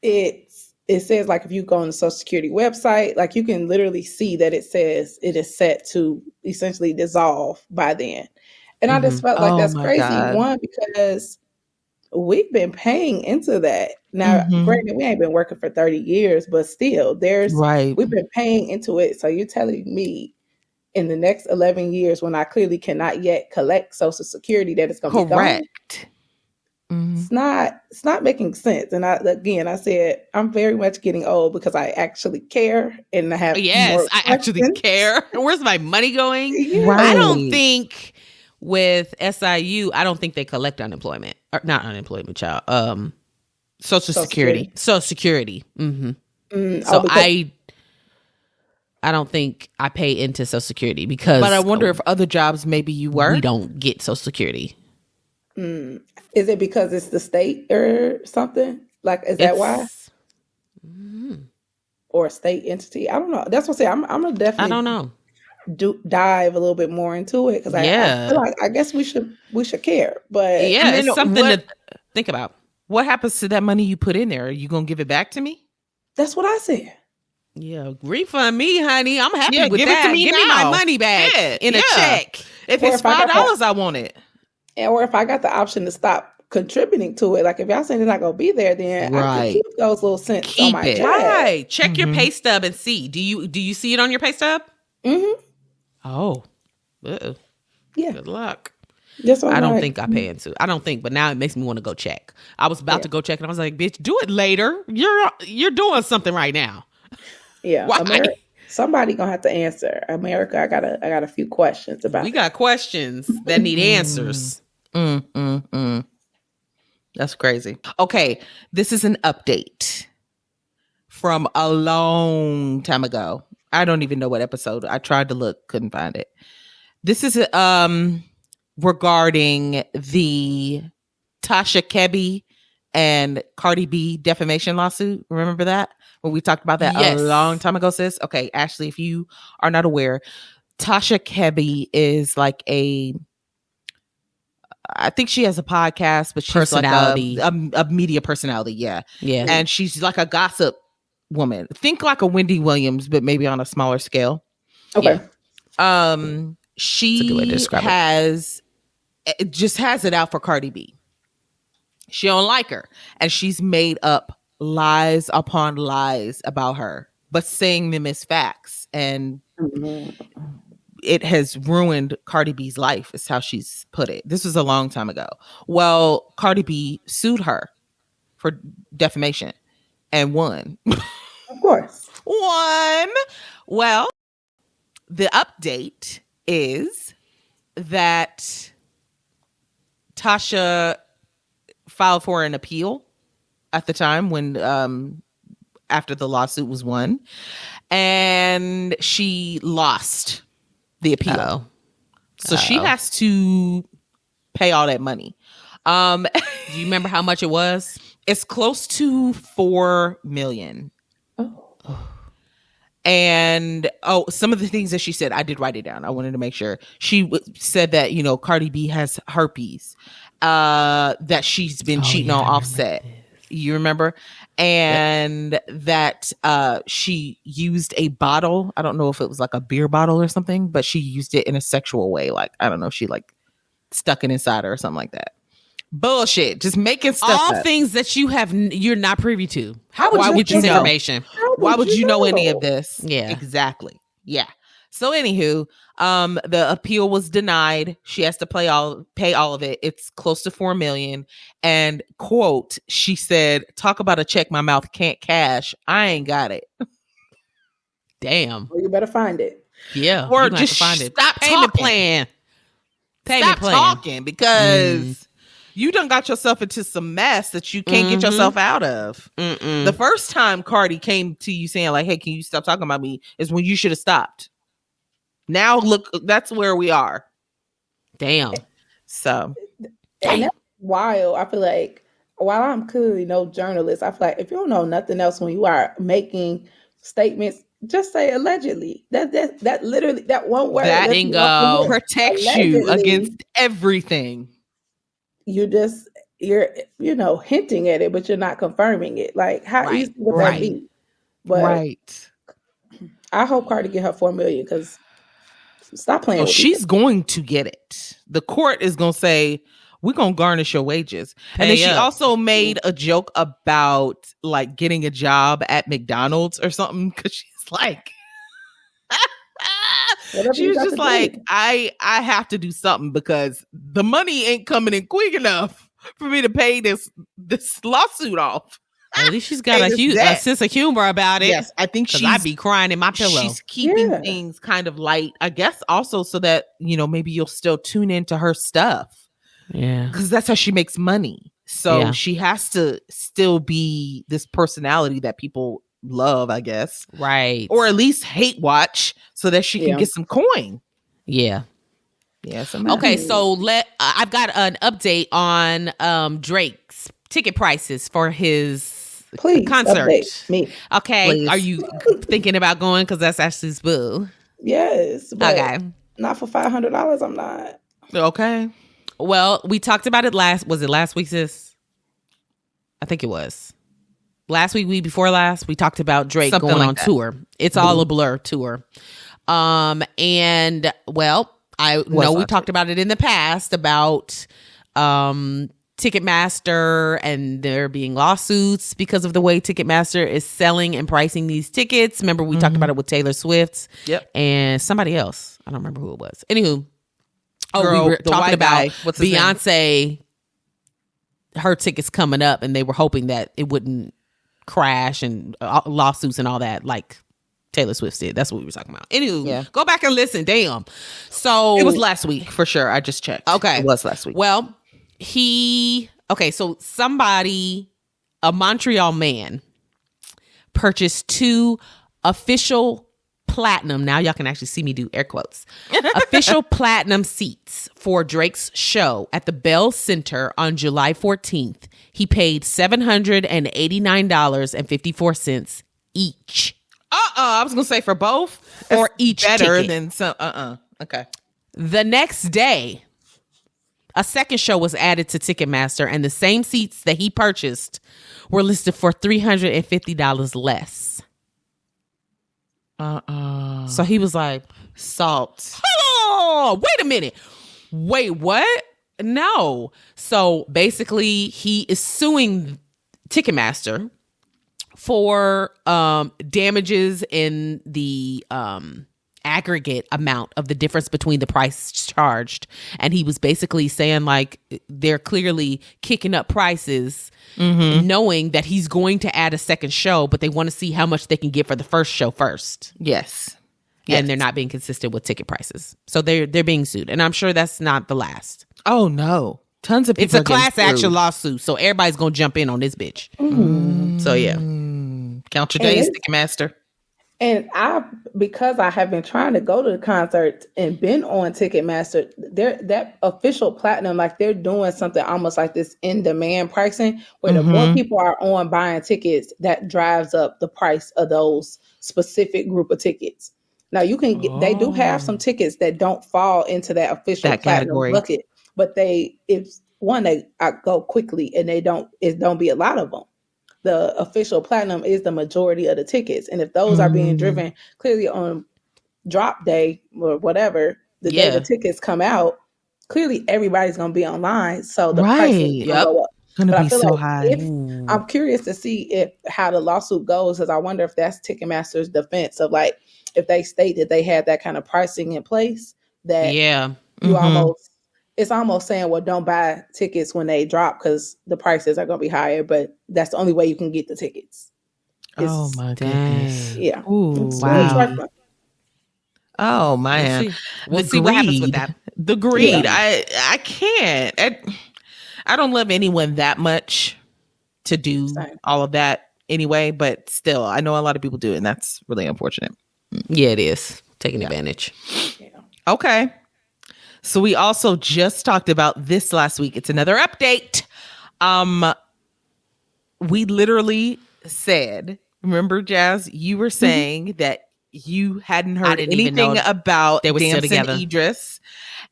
C: it says, like, if you go on the Social Security website, like, you can literally see that it says it is set to essentially dissolve by then. And I just felt like that's crazy. God. One, because we've been paying into that. Now, granted, we ain't been working for 30 years, but still, we've been paying into it. So you're telling me in the next 11 years, when I clearly cannot yet collect Social Security, that it's going to be correct. It's not making sense. And I said, I'm very much getting old because I actually care, and I have
A: I actually care. Where's my money going?
C: Yeah.
B: Right.
A: I don't think with SIU, I don't think they collect unemployment, or not unemployment, child. Social Security. Social Security. So don't think I pay into Social Security because.
B: But I wonder if other jobs maybe you were.
A: We don't get Social Security.
C: Is it because it's the state or something? Like, is that why? Or a state entity? I don't know. That's what I say. I'm gonna definitely.
A: I don't know.
C: Dive a little bit more into it because I feel like I guess we should care. But
A: yeah, it's something to think about.
B: What happens to that money you put in there? Are you gonna give it back to me?
C: That's what I said.
A: Yeah, refund me, honey. I'm happy with
B: give
A: that.
B: It to me
A: give
B: now.
A: me my money back in a check.
B: If it's $5, I want it.
C: Or if I got the option to stop contributing to it, like if y'all saying it's not gonna be there, then I can keep those little cents on my check.
A: Right. Check your pay stub and see. Do you see it on your pay stub?
C: Mm-hmm.
A: Oh. Uh-oh.
C: Yeah.
A: Good luck.
C: I
A: don't think I pay into. I don't think, but now it makes me want to go check. I was about to go check, and I was like, "Bitch, do it later. You're doing something right now."
C: Yeah, somebody gonna have to answer. America, I got a few questions about.
A: We got questions that need answers.
B: That's crazy. Okay, this is an update from a long time ago. I don't even know what episode. I tried to look, couldn't find it. This is regarding the Tasha Kebby and Cardi B defamation lawsuit. Remember that? When we talked about that a long time ago, sis? Okay, Ashley, if you are not aware, Tasha Kebby is like I think she has a podcast, but she's
A: personality.
B: Like a media personality. Yeah.
A: Yeah.
B: And she's like a gossip woman. Think like a Wendy Williams, but maybe on a smaller scale.
C: Okay.
B: Yeah. She just has it out for Cardi B. She don't like her. And she's made up lies upon lies about her, but saying them as facts. And it has ruined Cardi B's life, is how she's put it. This was a long time ago. Well, Cardi B sued her for defamation and won.
C: Of course.
B: Won. Well, the update is that Tasha filed for an appeal at the time when after the lawsuit was won, and she lost the appeal. So she has to pay all that money. Do
A: you remember how much it was?
B: It's close to $4 million. And some of the things that she said, I did write it down. I wanted to make sure. She said that, Cardi B has herpes, that she's been cheating on Offset. You remember? And that she used a bottle. I don't know if it was like a beer bottle or something, but she used it in a sexual way. Like, I don't know, she like stuck it inside her or something like that. Bullshit. Just making stuff
A: all
B: up.
A: Things that you're not privy to.
B: Why would you know?
A: Information?
B: Why would you know any of this?
A: Yeah.
B: Exactly. Yeah. So anywho, the appeal was denied. She has to pay all of it. It's close to $4 million. And quote, she said, "Talk about a check my mouth can't cash. I ain't got it."
A: Damn.
C: Well, you better find it.
A: Yeah.
B: Or just find it.
A: Stop payment plan.
B: Stop talking, because you done got yourself into some mess that you can't get yourself out of. The first time Cardi came to you saying like, "Hey, can you stop talking about me?" is when you should have stopped. Now look, that's where we are.
A: Damn.
B: So,
C: and that's wild. I feel like, while I'm clearly no journalist, I feel like if you don't know nothing else, when you are making statements, just say allegedly. That literally, that one word.
A: That bingo
B: protects you against everything.
C: You're hinting at it, but you're not confirming it. Like, how easy would that be? But I hope Cardi get her $4 million, because stop playing.
B: Oh, she's going to get it. The court is going to say, "We're going to garnish your wages." And then she also made a joke about like getting a job at McDonald's or something, because she's like, she was just like, I have to do something because the money ain't coming in quick enough for me to pay this lawsuit off.
A: At least she's got a sense of humor about it.
B: Yes, I think
A: I'd be crying in my pillow.
B: She's keeping things kind of light, I guess, also so that, maybe you'll still tune into her stuff.
A: Yeah.
B: Because that's how she makes money. So she has to still be this personality that people love, I guess.
A: Right.
B: Or at least hate watch so that she can get some coin.
A: Yeah.
B: Yeah.
A: Okay, so I've got an update on Drake's ticket prices for his concert.
C: Update me.
A: Okay,
B: Please.
A: Are you thinking about going? Because that's Ashley's boo.
C: Yes, but
A: Okay.
C: not for $500. I'm not.
B: Okay.
A: Well, we talked about it was it last week, sis? I think it was. Last week before last, we talked about Drake
B: Something
A: going
B: like
A: on
B: that.
A: tour. It's all a blur tour. And well, I know we talked about it in the past about Ticketmaster and there being lawsuits because of the way Ticketmaster is selling and pricing these tickets. Remember, we talked about it with Taylor Swift and somebody else. I don't remember who it was. Anywho, we were talking about Beyonce, her tickets coming up, and they were hoping that it wouldn't crash and lawsuits and all that like Taylor Swift did. That's what we were talking about. Anywho, go back and listen. Damn. So
B: it was last week for sure. I just checked.
A: Okay.
B: It was last week.
A: Well, so somebody, a Montreal man, purchased 2 official platinum. Now y'all can actually see me do air quotes. Official platinum seats for Drake's show at the Bell Center on July 14th. He paid $789.54 each.
B: I was gonna say for both
A: or each
B: better
A: ticket.
B: than some. Okay.
A: The next day, a second show was added to Ticketmaster, and the same seats that he purchased were listed for $350 less. So he was like,
B: Salt.
A: "Oh, wait a minute. Wait, what? No." So basically, he is suing Ticketmaster for damages in the aggregate amount of the difference between the price charged. And he was basically saying like they're clearly kicking up prices knowing that he's going to add a second show, but they want to see how much they can get for the first show first.
B: Yes.
A: And they're not being consistent with ticket prices. So they're being sued. And I'm sure that's not the last.
B: Oh no. Tons of people.
A: It's a class action lawsuit. So everybody's going to jump in on this bitch. So yeah.
B: Count your days, Ticketmaster.
C: And because I have been trying to go to the concerts and been on Ticketmaster, that official platinum, like they're doing something almost like this in demand pricing, where the more people are on buying tickets, that drives up the price of those specific group of tickets. Now you can get, they do have some tickets that don't fall into that official platinum
B: category
C: bucket, but they go quickly and it don't be a lot of them. The official platinum is the majority of the tickets. And if those are being driven clearly on drop day or whatever, the day the tickets come out, clearly everybody's going to be online. So the price is going to go up.
B: Going to be so high.
C: I'm curious to see how the lawsuit goes, because I wonder if that's Ticketmaster's defense of like, if they state that they had that kind of pricing in place, that you it's almost saying, well, don't buy tickets when they drop because the prices are going to be higher, but that's the only way you can get the tickets.
B: Oh my goodness.
C: Yeah.
B: Ooh, wow. Oh man.
A: We'll see what happens with that.
B: The greed. Yeah. I can't. I don't love anyone that much to do all of that anyway, but still, I know a lot of people do, and that's really unfortunate.
A: Yeah, it is. Taking advantage.
C: Yeah.
B: Okay. So we also just talked about this last week. It's another update. We literally said, remember, Jazz, you were saying that you hadn't heard anything about
A: they were still together.
B: Idris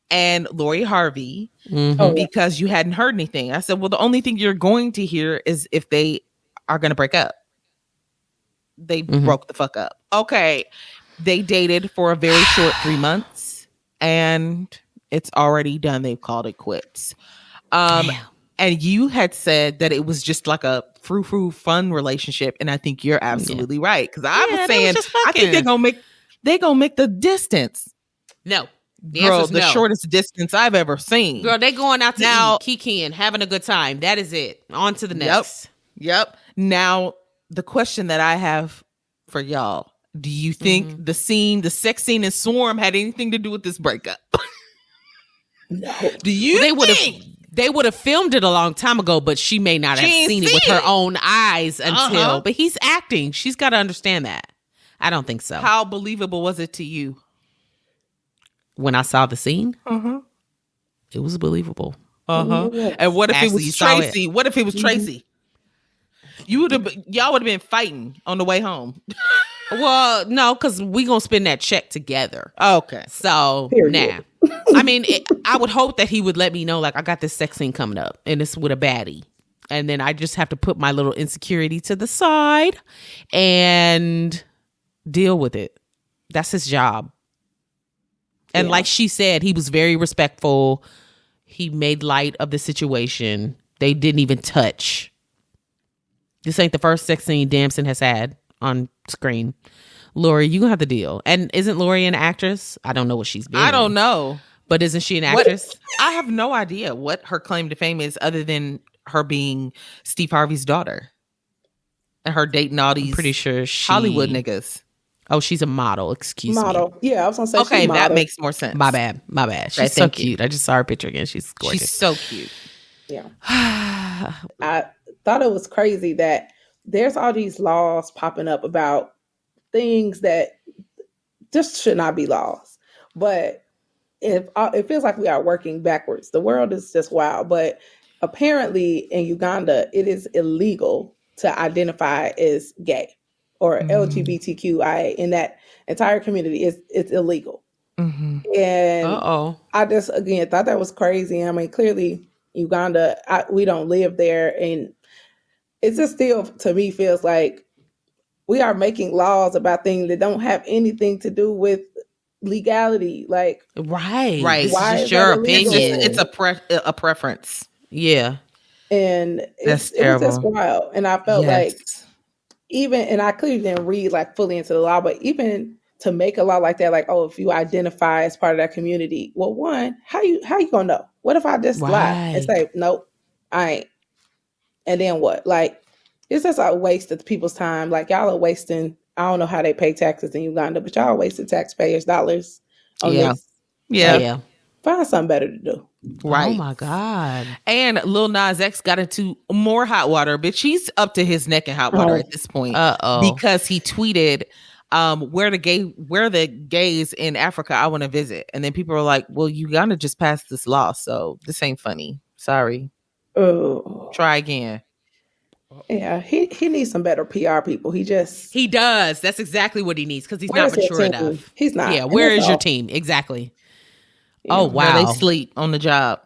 B: and Lori Harvey because you hadn't heard anything. I said, well, the only thing you're going to hear is if they are going to break up. They broke the fuck up. Okay. They dated for a very short 3 months and it's already done. They've called it quits. And you had said that it was just like a frou-frou fun relationship. And I think you're absolutely right. Because I was saying, I think they're gonna make the distance.
A: No.
B: Girl, the shortest distance I've ever seen.
A: Girl, they going out to eat, kikiing, having a good time. That is it. On to the next.
B: Yep. Now, the question that I have for y'all, do you think the sex scene in Swarm had anything to do with this breakup?
C: No.
B: Do you
A: They would have filmed it a long time ago, but she may not have seen it with her own eyes until. But he's acting. She's got to understand that. I don't think so.
B: How believable was it to you?
A: When I saw the scene, it was believable.
B: And what if
A: Ashley,
B: it was
A: you saw
B: Tracy? What if it was Tracy? Y'all would have been fighting on the way home.
A: Well, no, because we gonna spend that check together.
B: Okay.
A: So nah. I mean, I would hope that he would let me know, like, I got this sex scene coming up, and it's with a baddie, and then I just have to put my little insecurity to the side and deal with it. That's his job. And like she said, he was very respectful. He made light of the situation. They didn't even touch. This ain't the first sex scene Damson has had on screen. Lori, you gonna have to deal. And isn't Lori an actress? I don't know what she's been.
B: I don't know.
A: But isn't she an actress?
B: I have no idea what her claim to fame is other than her being Steve Harvey's daughter. And her dating all these
A: Pretty sure
B: Hollywood niggas.
A: Oh, she's a model. Excuse me.
C: Yeah, I was gonna say.
B: Okay, that makes more sense.
A: My bad. She's so cute. I just saw her picture again. She's gorgeous.
B: She's so cute.
C: Yeah. I thought it was crazy that there's all these laws popping up about things that just should not be laws. But it feels like we are working backwards. The world is just wild. But apparently in Uganda, it is illegal to identify as gay or LGBTQIA in that entire community. It's illegal. And I just, again, thought that was crazy. I mean, clearly Uganda, we don't live there. And it just still, to me, feels like we are making laws about things that don't have anything to do with legality. Like,
A: right.
C: Why
A: it's your opinion.
B: It's a preference.
A: Yeah.
C: And it was just wild. And I felt like and I clearly didn't read like fully into the law, but even to make a law like that, like, oh, if you identify as part of that community, well, one, how you gonna know? What if I just lie and say, nope, I ain't? And then what? Like, it's just a waste of people's time. Like, y'all are wasting, I don't know how they pay taxes in Uganda, but y'all are wasting taxpayers' dollars on this.
A: Yeah.
C: Find something better to do.
B: Right.
A: Oh my God.
B: And Lil Nas X got into more hot water, bitch. He's up to his neck in hot water at this point. Because he tweeted, where the gays in Africa I want to visit. And then people were like, well, Uganda just passed this law, so this ain't funny. Sorry.
C: Oh.
B: Try again.
C: Yeah, he needs some better PR people. He
A: does. That's exactly what he needs, because he's not mature enough.
C: He's not.
A: Yeah, where is your team? Exactly.
C: Yeah.
A: Oh wow.
B: Where they sleep on the job.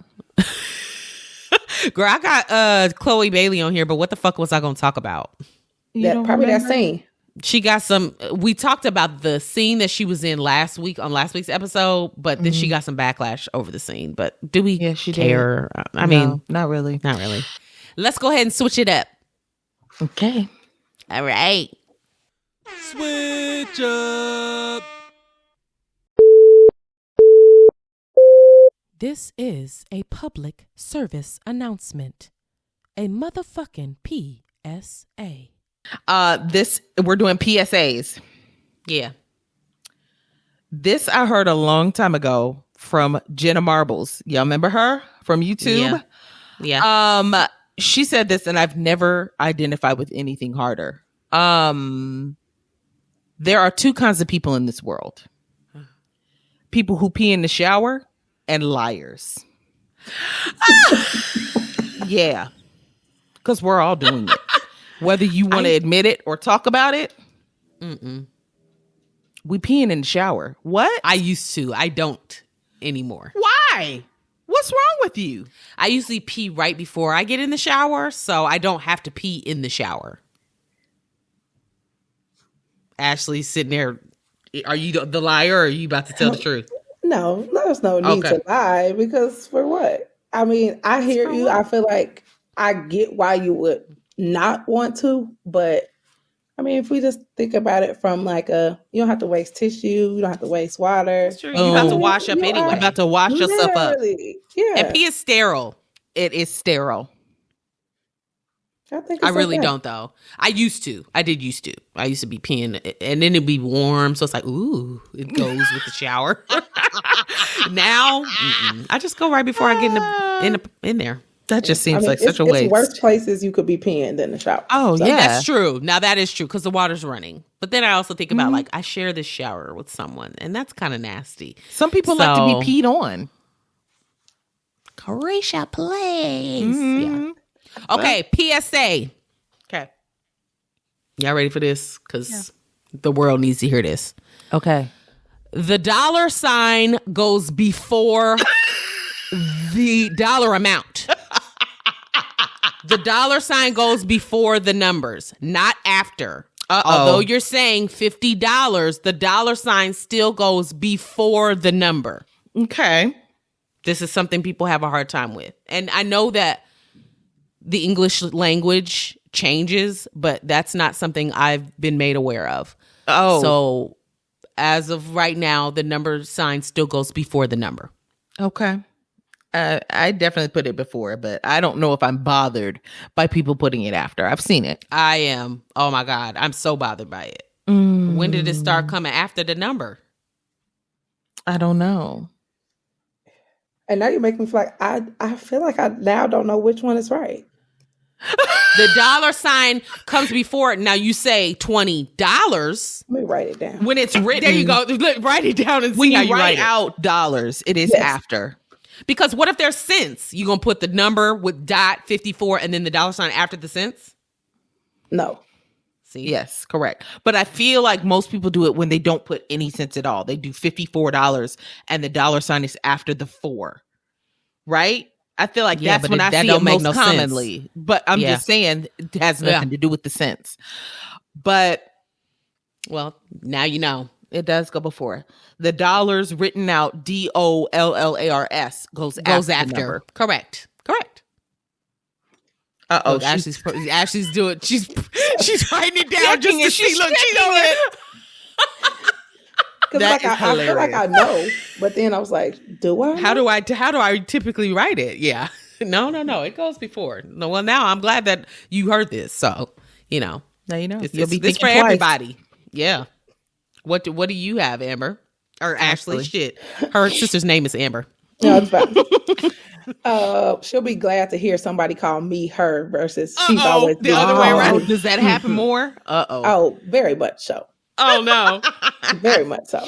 A: Girl, I got Chloe Bailey on here, but what the fuck was I gonna talk about?
C: That scene.
A: She got we talked about the scene that she was in last week's episode, but then she got some backlash over the scene. But do we care?
B: Did.
A: I mean,
B: not really.
A: Not really. Let's go ahead and switch it up.
B: Okay.
A: All right.
D: Switch up.
E: This is a public service announcement. A motherfucking PSA.
B: We're doing PSAs.
A: Yeah.
B: This I heard a long time ago from Jenna Marbles. Y'all remember her from YouTube?
A: Yeah.
B: She said this, and I've never identified with anything harder. There are two kinds of people in this world. People who pee in the shower and liars. Yeah. Because we're all doing it. Whether you want to admit it or talk about it. We peeing in the shower. What?
A: I used to. I don't anymore.
B: Why? What's wrong with you?
A: I usually pee right before I get in the shower, so I don't have to pee in the shower. Ashley's sitting there. Are you the liar, or are you about to tell the truth?
C: No, there's no need to lie, because for what? I mean, I hear you. I feel like I get why you would not want to, but I mean, if we just think about it from like you don't have to waste tissue, you don't have to waste water.
A: It's true. You have to wash up anyway.
B: You have to wash yourself up.
C: Yeah.
A: And pee is sterile.
B: It is sterile.
C: I think
A: I
C: it's
A: really
C: okay.
A: don't though. I used to. I used to be peeing, and then it'd be warm, so it's like, ooh, it goes with the shower. Now, I just go right before I get in there.
B: That just seems like
C: it's,
B: such a
C: it's
B: waste.
C: worse places you could be peeing than the shower.
B: Oh,
C: So,
B: yeah.
A: That's true. Now that is true because the water's running. But then I also think about like I share this shower with someone, and that's kind of nasty.
B: Some people like to be peed on.
A: Croatia, please. Yeah. Okay, PSA.
B: Okay.
A: Y'all ready for this? Because the world needs to hear this.
B: Okay.
A: The dollar sign goes before the dollar amount. The dollar sign goes before the numbers, not after. Although you're saying $50, the dollar sign still goes before the number.
B: Okay.
A: This is something people have a hard time with. And I know that the English language changes, but that's not something I've been made aware of.
B: Oh.
A: So as of right now, the number sign still goes before the number.
B: Okay. I definitely put it before, but I don't know if I'm bothered by people putting it after. I've seen it.
A: I am. Oh my God. I'm so bothered by it. When did it start coming after the number?
B: I don't know.
C: and now you make me feel like I feel like I now don't know which one is right.
A: The dollar sign comes before it. Now you say $20
C: Let me write it down.
A: when it's written. There you go. Look, write it down and
B: When
A: see how
B: you
A: you
B: write
A: write it.
B: out dollars, it is
C: Yes.
B: after.
A: Because what if there's cents? You gonna put the number with .54 and then the dollar sign after the cents?
C: No.
A: See?
B: Yes, correct. But I feel like most people do it when they don't put any cents at all. They do $54 and the dollar sign is after the 4. Right? I feel like
A: Yeah,
B: that's
A: but
B: when I
A: that
B: see
A: don't
B: it
A: make
B: most
A: no sense.
B: commonly. But I'm
A: Yeah.
B: just saying it has nothing to do with the cents. But
A: Well, now you know.
B: it does go before. The dollars written out DOLLARS goes
A: Goes
B: the
A: after.
B: number.
A: Correct.
B: Uh-oh.
A: Look, Ashley's doing. She's writing it down just
B: checking
A: to
B: it.
A: see.
B: She's
A: Look, she's
B: checking
A: on it.
C: Because
B: That
C: like
B: is
C: I feel like
B: hilarious.
C: I know, but then I was like, do I?
A: How do I typically write it? Yeah. No. It goes before. No. Well, now I'm glad that you heard this. So, you know,
B: Now you know.
A: it's
B: You'll be
A: this
B: thinking
A: for
B: twice.
A: everybody. Yeah. What do you have, Amber? Or Ashley? Shit. Her sister's name is Amber.
C: No, it's fine. She'll be glad to hear somebody call me her versus she's always
A: the
C: been
A: other way
C: called.
A: around. Does that happen more?
C: Oh, very much so.
A: Oh no.
C: Very much so.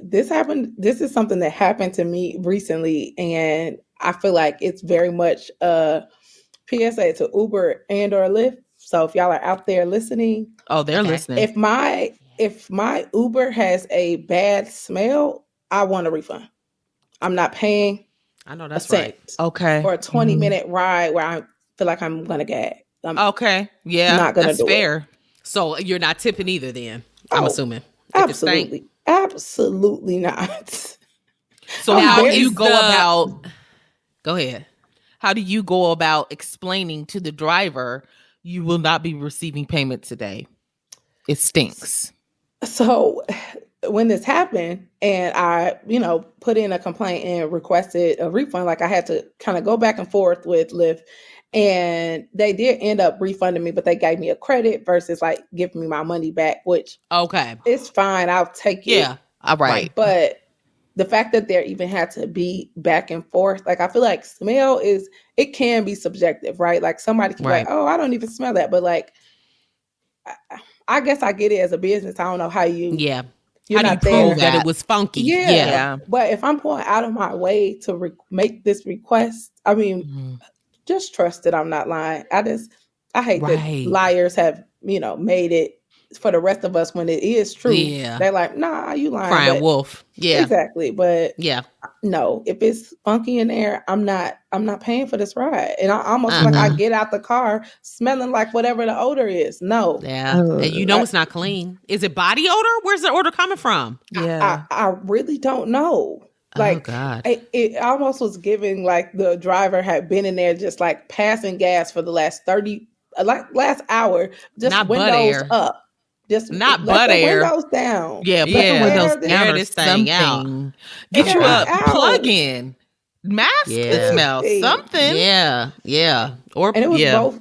C: This is something that happened to me recently, and I feel like it's very much a PSA to Uber and or Lyft. So if y'all are out there listening,
B: Oh, they're
A: Okay.
B: listening.
C: if my Uber has a bad smell, I want a refund. I'm not paying
A: I know
C: a
A: that's
C: cent
A: right.
B: Okay.
C: for a 20-minute ride where I feel like I'm gonna gag. I'm
B: Okay. Yeah.
C: not gonna
B: that's
C: do it.
B: fair.
A: So you're not tipping either then, I'm
C: Oh,
A: assuming. If it stank.
C: absolutely not.
B: So
C: I'm
B: how do
C: very-
B: you go about
A: Go ahead.
B: how do you go about explaining to the driver you will not be receiving payment today? It stinks.
C: So when this happened and I, put in a complaint and requested a refund, like I had to kind of go back and forth with Lyft, and they did end up refunding me, but they gave me a credit versus like giving me my money back, which
A: Okay.
C: it's fine. I'll take it.
A: Yeah.
B: All right.
C: But the fact that there even had to be back and forth, like I feel like smell it can be subjective, right? Like somebody can be like, oh, I don't even smell that. But like, I guess I get it as a business. I don't know how you,
A: Yeah.
C: you're
A: How do you
C: not there.
A: prove that it was funky?
C: Yeah.
B: Yeah.
C: But if I'm going out of my way to make this request, I mean, just trust that I'm not lying. I hate
A: Right.
C: that liars have, made it for the rest of us when it is true.
A: Yeah.
C: They're like, nah, you lying.
A: Crying
C: But-
A: wolf. Yeah.
C: Exactly. But
A: Yeah.
C: no, if it's funky in there, I'm not paying for this ride. And I almost feel like I get out the car smelling like whatever the odor is. No.
A: Yeah. And you know it's not clean. Is it body odor? Where's the odor coming from?
B: Yeah.
C: I really don't know. Like,
A: oh God.
C: it almost was giving like the driver had been in there just like passing gas for the last last hour, just
A: Not butt
C: windows
A: air.
C: up. Just
A: Not
C: let
A: butt
C: the
A: air.
C: windows down.
B: Yeah,
A: Yeah.
B: put the windows
C: Air
B: down
A: Air
B: or
A: this thing out.
B: something. Get
C: Air
B: you a
C: it out.
B: plug-in. mask could smell something.
A: Yeah. Or
C: And it was both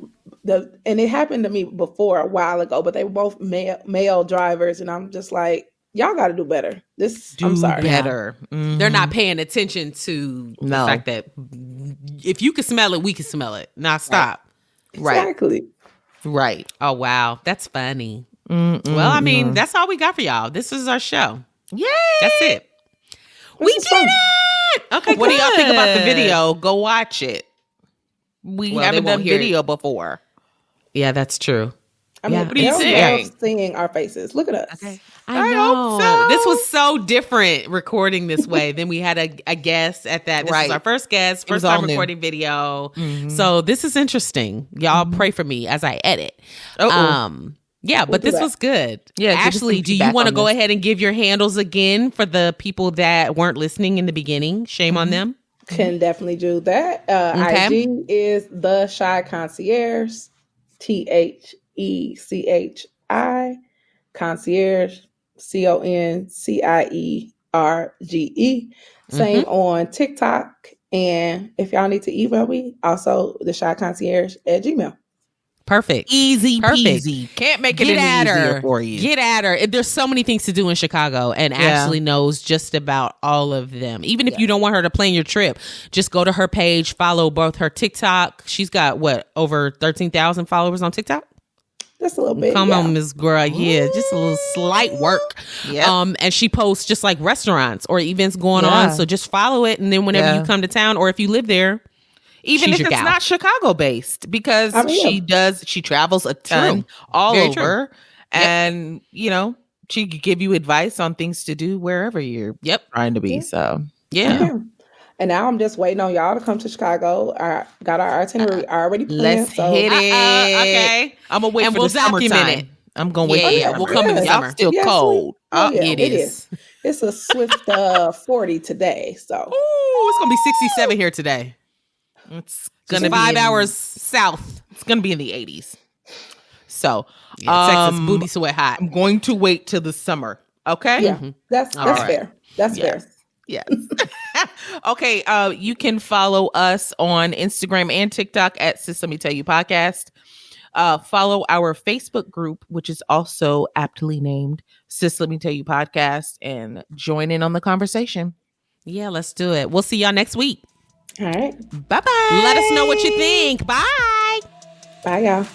C: and it happened to me before a while ago, but they were both male drivers, and I'm just like, y'all got to do better. I'm sorry.
B: Better.
A: They're not paying attention to the fact that if you can smell it, we can smell it. Now stop.
C: Exactly.
B: Right.
A: Oh, wow. That's funny. Well, I mean, that's all we got for y'all. This is our show.
B: Yay!
A: That's it. We did it! Okay,
B: What do y'all think about the
A: good.
B: video? Go watch it. We haven't done video before.
A: Yeah, that's true.
C: I mean,
B: What do you
C: they'll
B: think?
C: love seeing our faces. Look at us.
A: Okay.
B: I
A: know.
B: hope so.
A: This was so different recording this way. Then we had a guest at that. This was our first guest, first time recording video. So this is interesting. Y'all pray for me as I edit. Yeah, but this was good.
B: Yeah,
A: Ashley, do you want to go ahead and give your handles again for the people that weren't listening in the beginning? Shame on them.
C: Can definitely do that. IG is the Chi Concierge, THECHI Concierge, CONCIERGE. Same on TikTok. And if y'all need to email me, also the Chi Concierge at Gmail.
A: Perfect.
B: Easy peasy. Can't make it any easier for you.
A: Get at her. There's so many things to do in Chicago, and Ashley knows just about all of them. Even if you don't want her to plan your trip, just go to her page, follow both her TikTok. She's got over 13,000 followers on TikTok.
C: Just a little bit.
A: Come on, Miss Girl. Yeah, just a little slight work.
B: Yep.
A: And she posts just like restaurants or events going on. So just follow it, and then whenever you come to town, or if you live there,
B: even if it's not Chicago based, because she travels a ton all
A: Very
B: over, and she could give you advice on things to do wherever you're trying to be. So
C: and now I'm just waiting on y'all to come to Chicago. I got our itinerary already planned.
B: Let's hit it.
A: Okay,
B: I'm gonna wait for the summertime. I'm gonna wait.
A: Yeah, we'll come in the summer.
B: Y'all still cold.
A: It is.
C: It's a swift 40 today. So
A: it's gonna be 67 here today.
B: It's
A: gonna be 5 hours south.
B: It's gonna be in the 80s. So
A: Texas booty sweat hot.
B: I'm going to wait till the summer. Okay.
C: Yeah, that's fair. That's fair.
B: Yes. Okay. You can follow us on Instagram and TikTok at SLMTY Podcast. Follow our Facebook group, which is also aptly named SLMTY Podcast, and join in on the conversation.
A: Yeah, let's do it. We'll see y'all next week.
C: All right.
B: Bye-bye.
A: Let us know what you think. Bye.
C: Bye, y'all.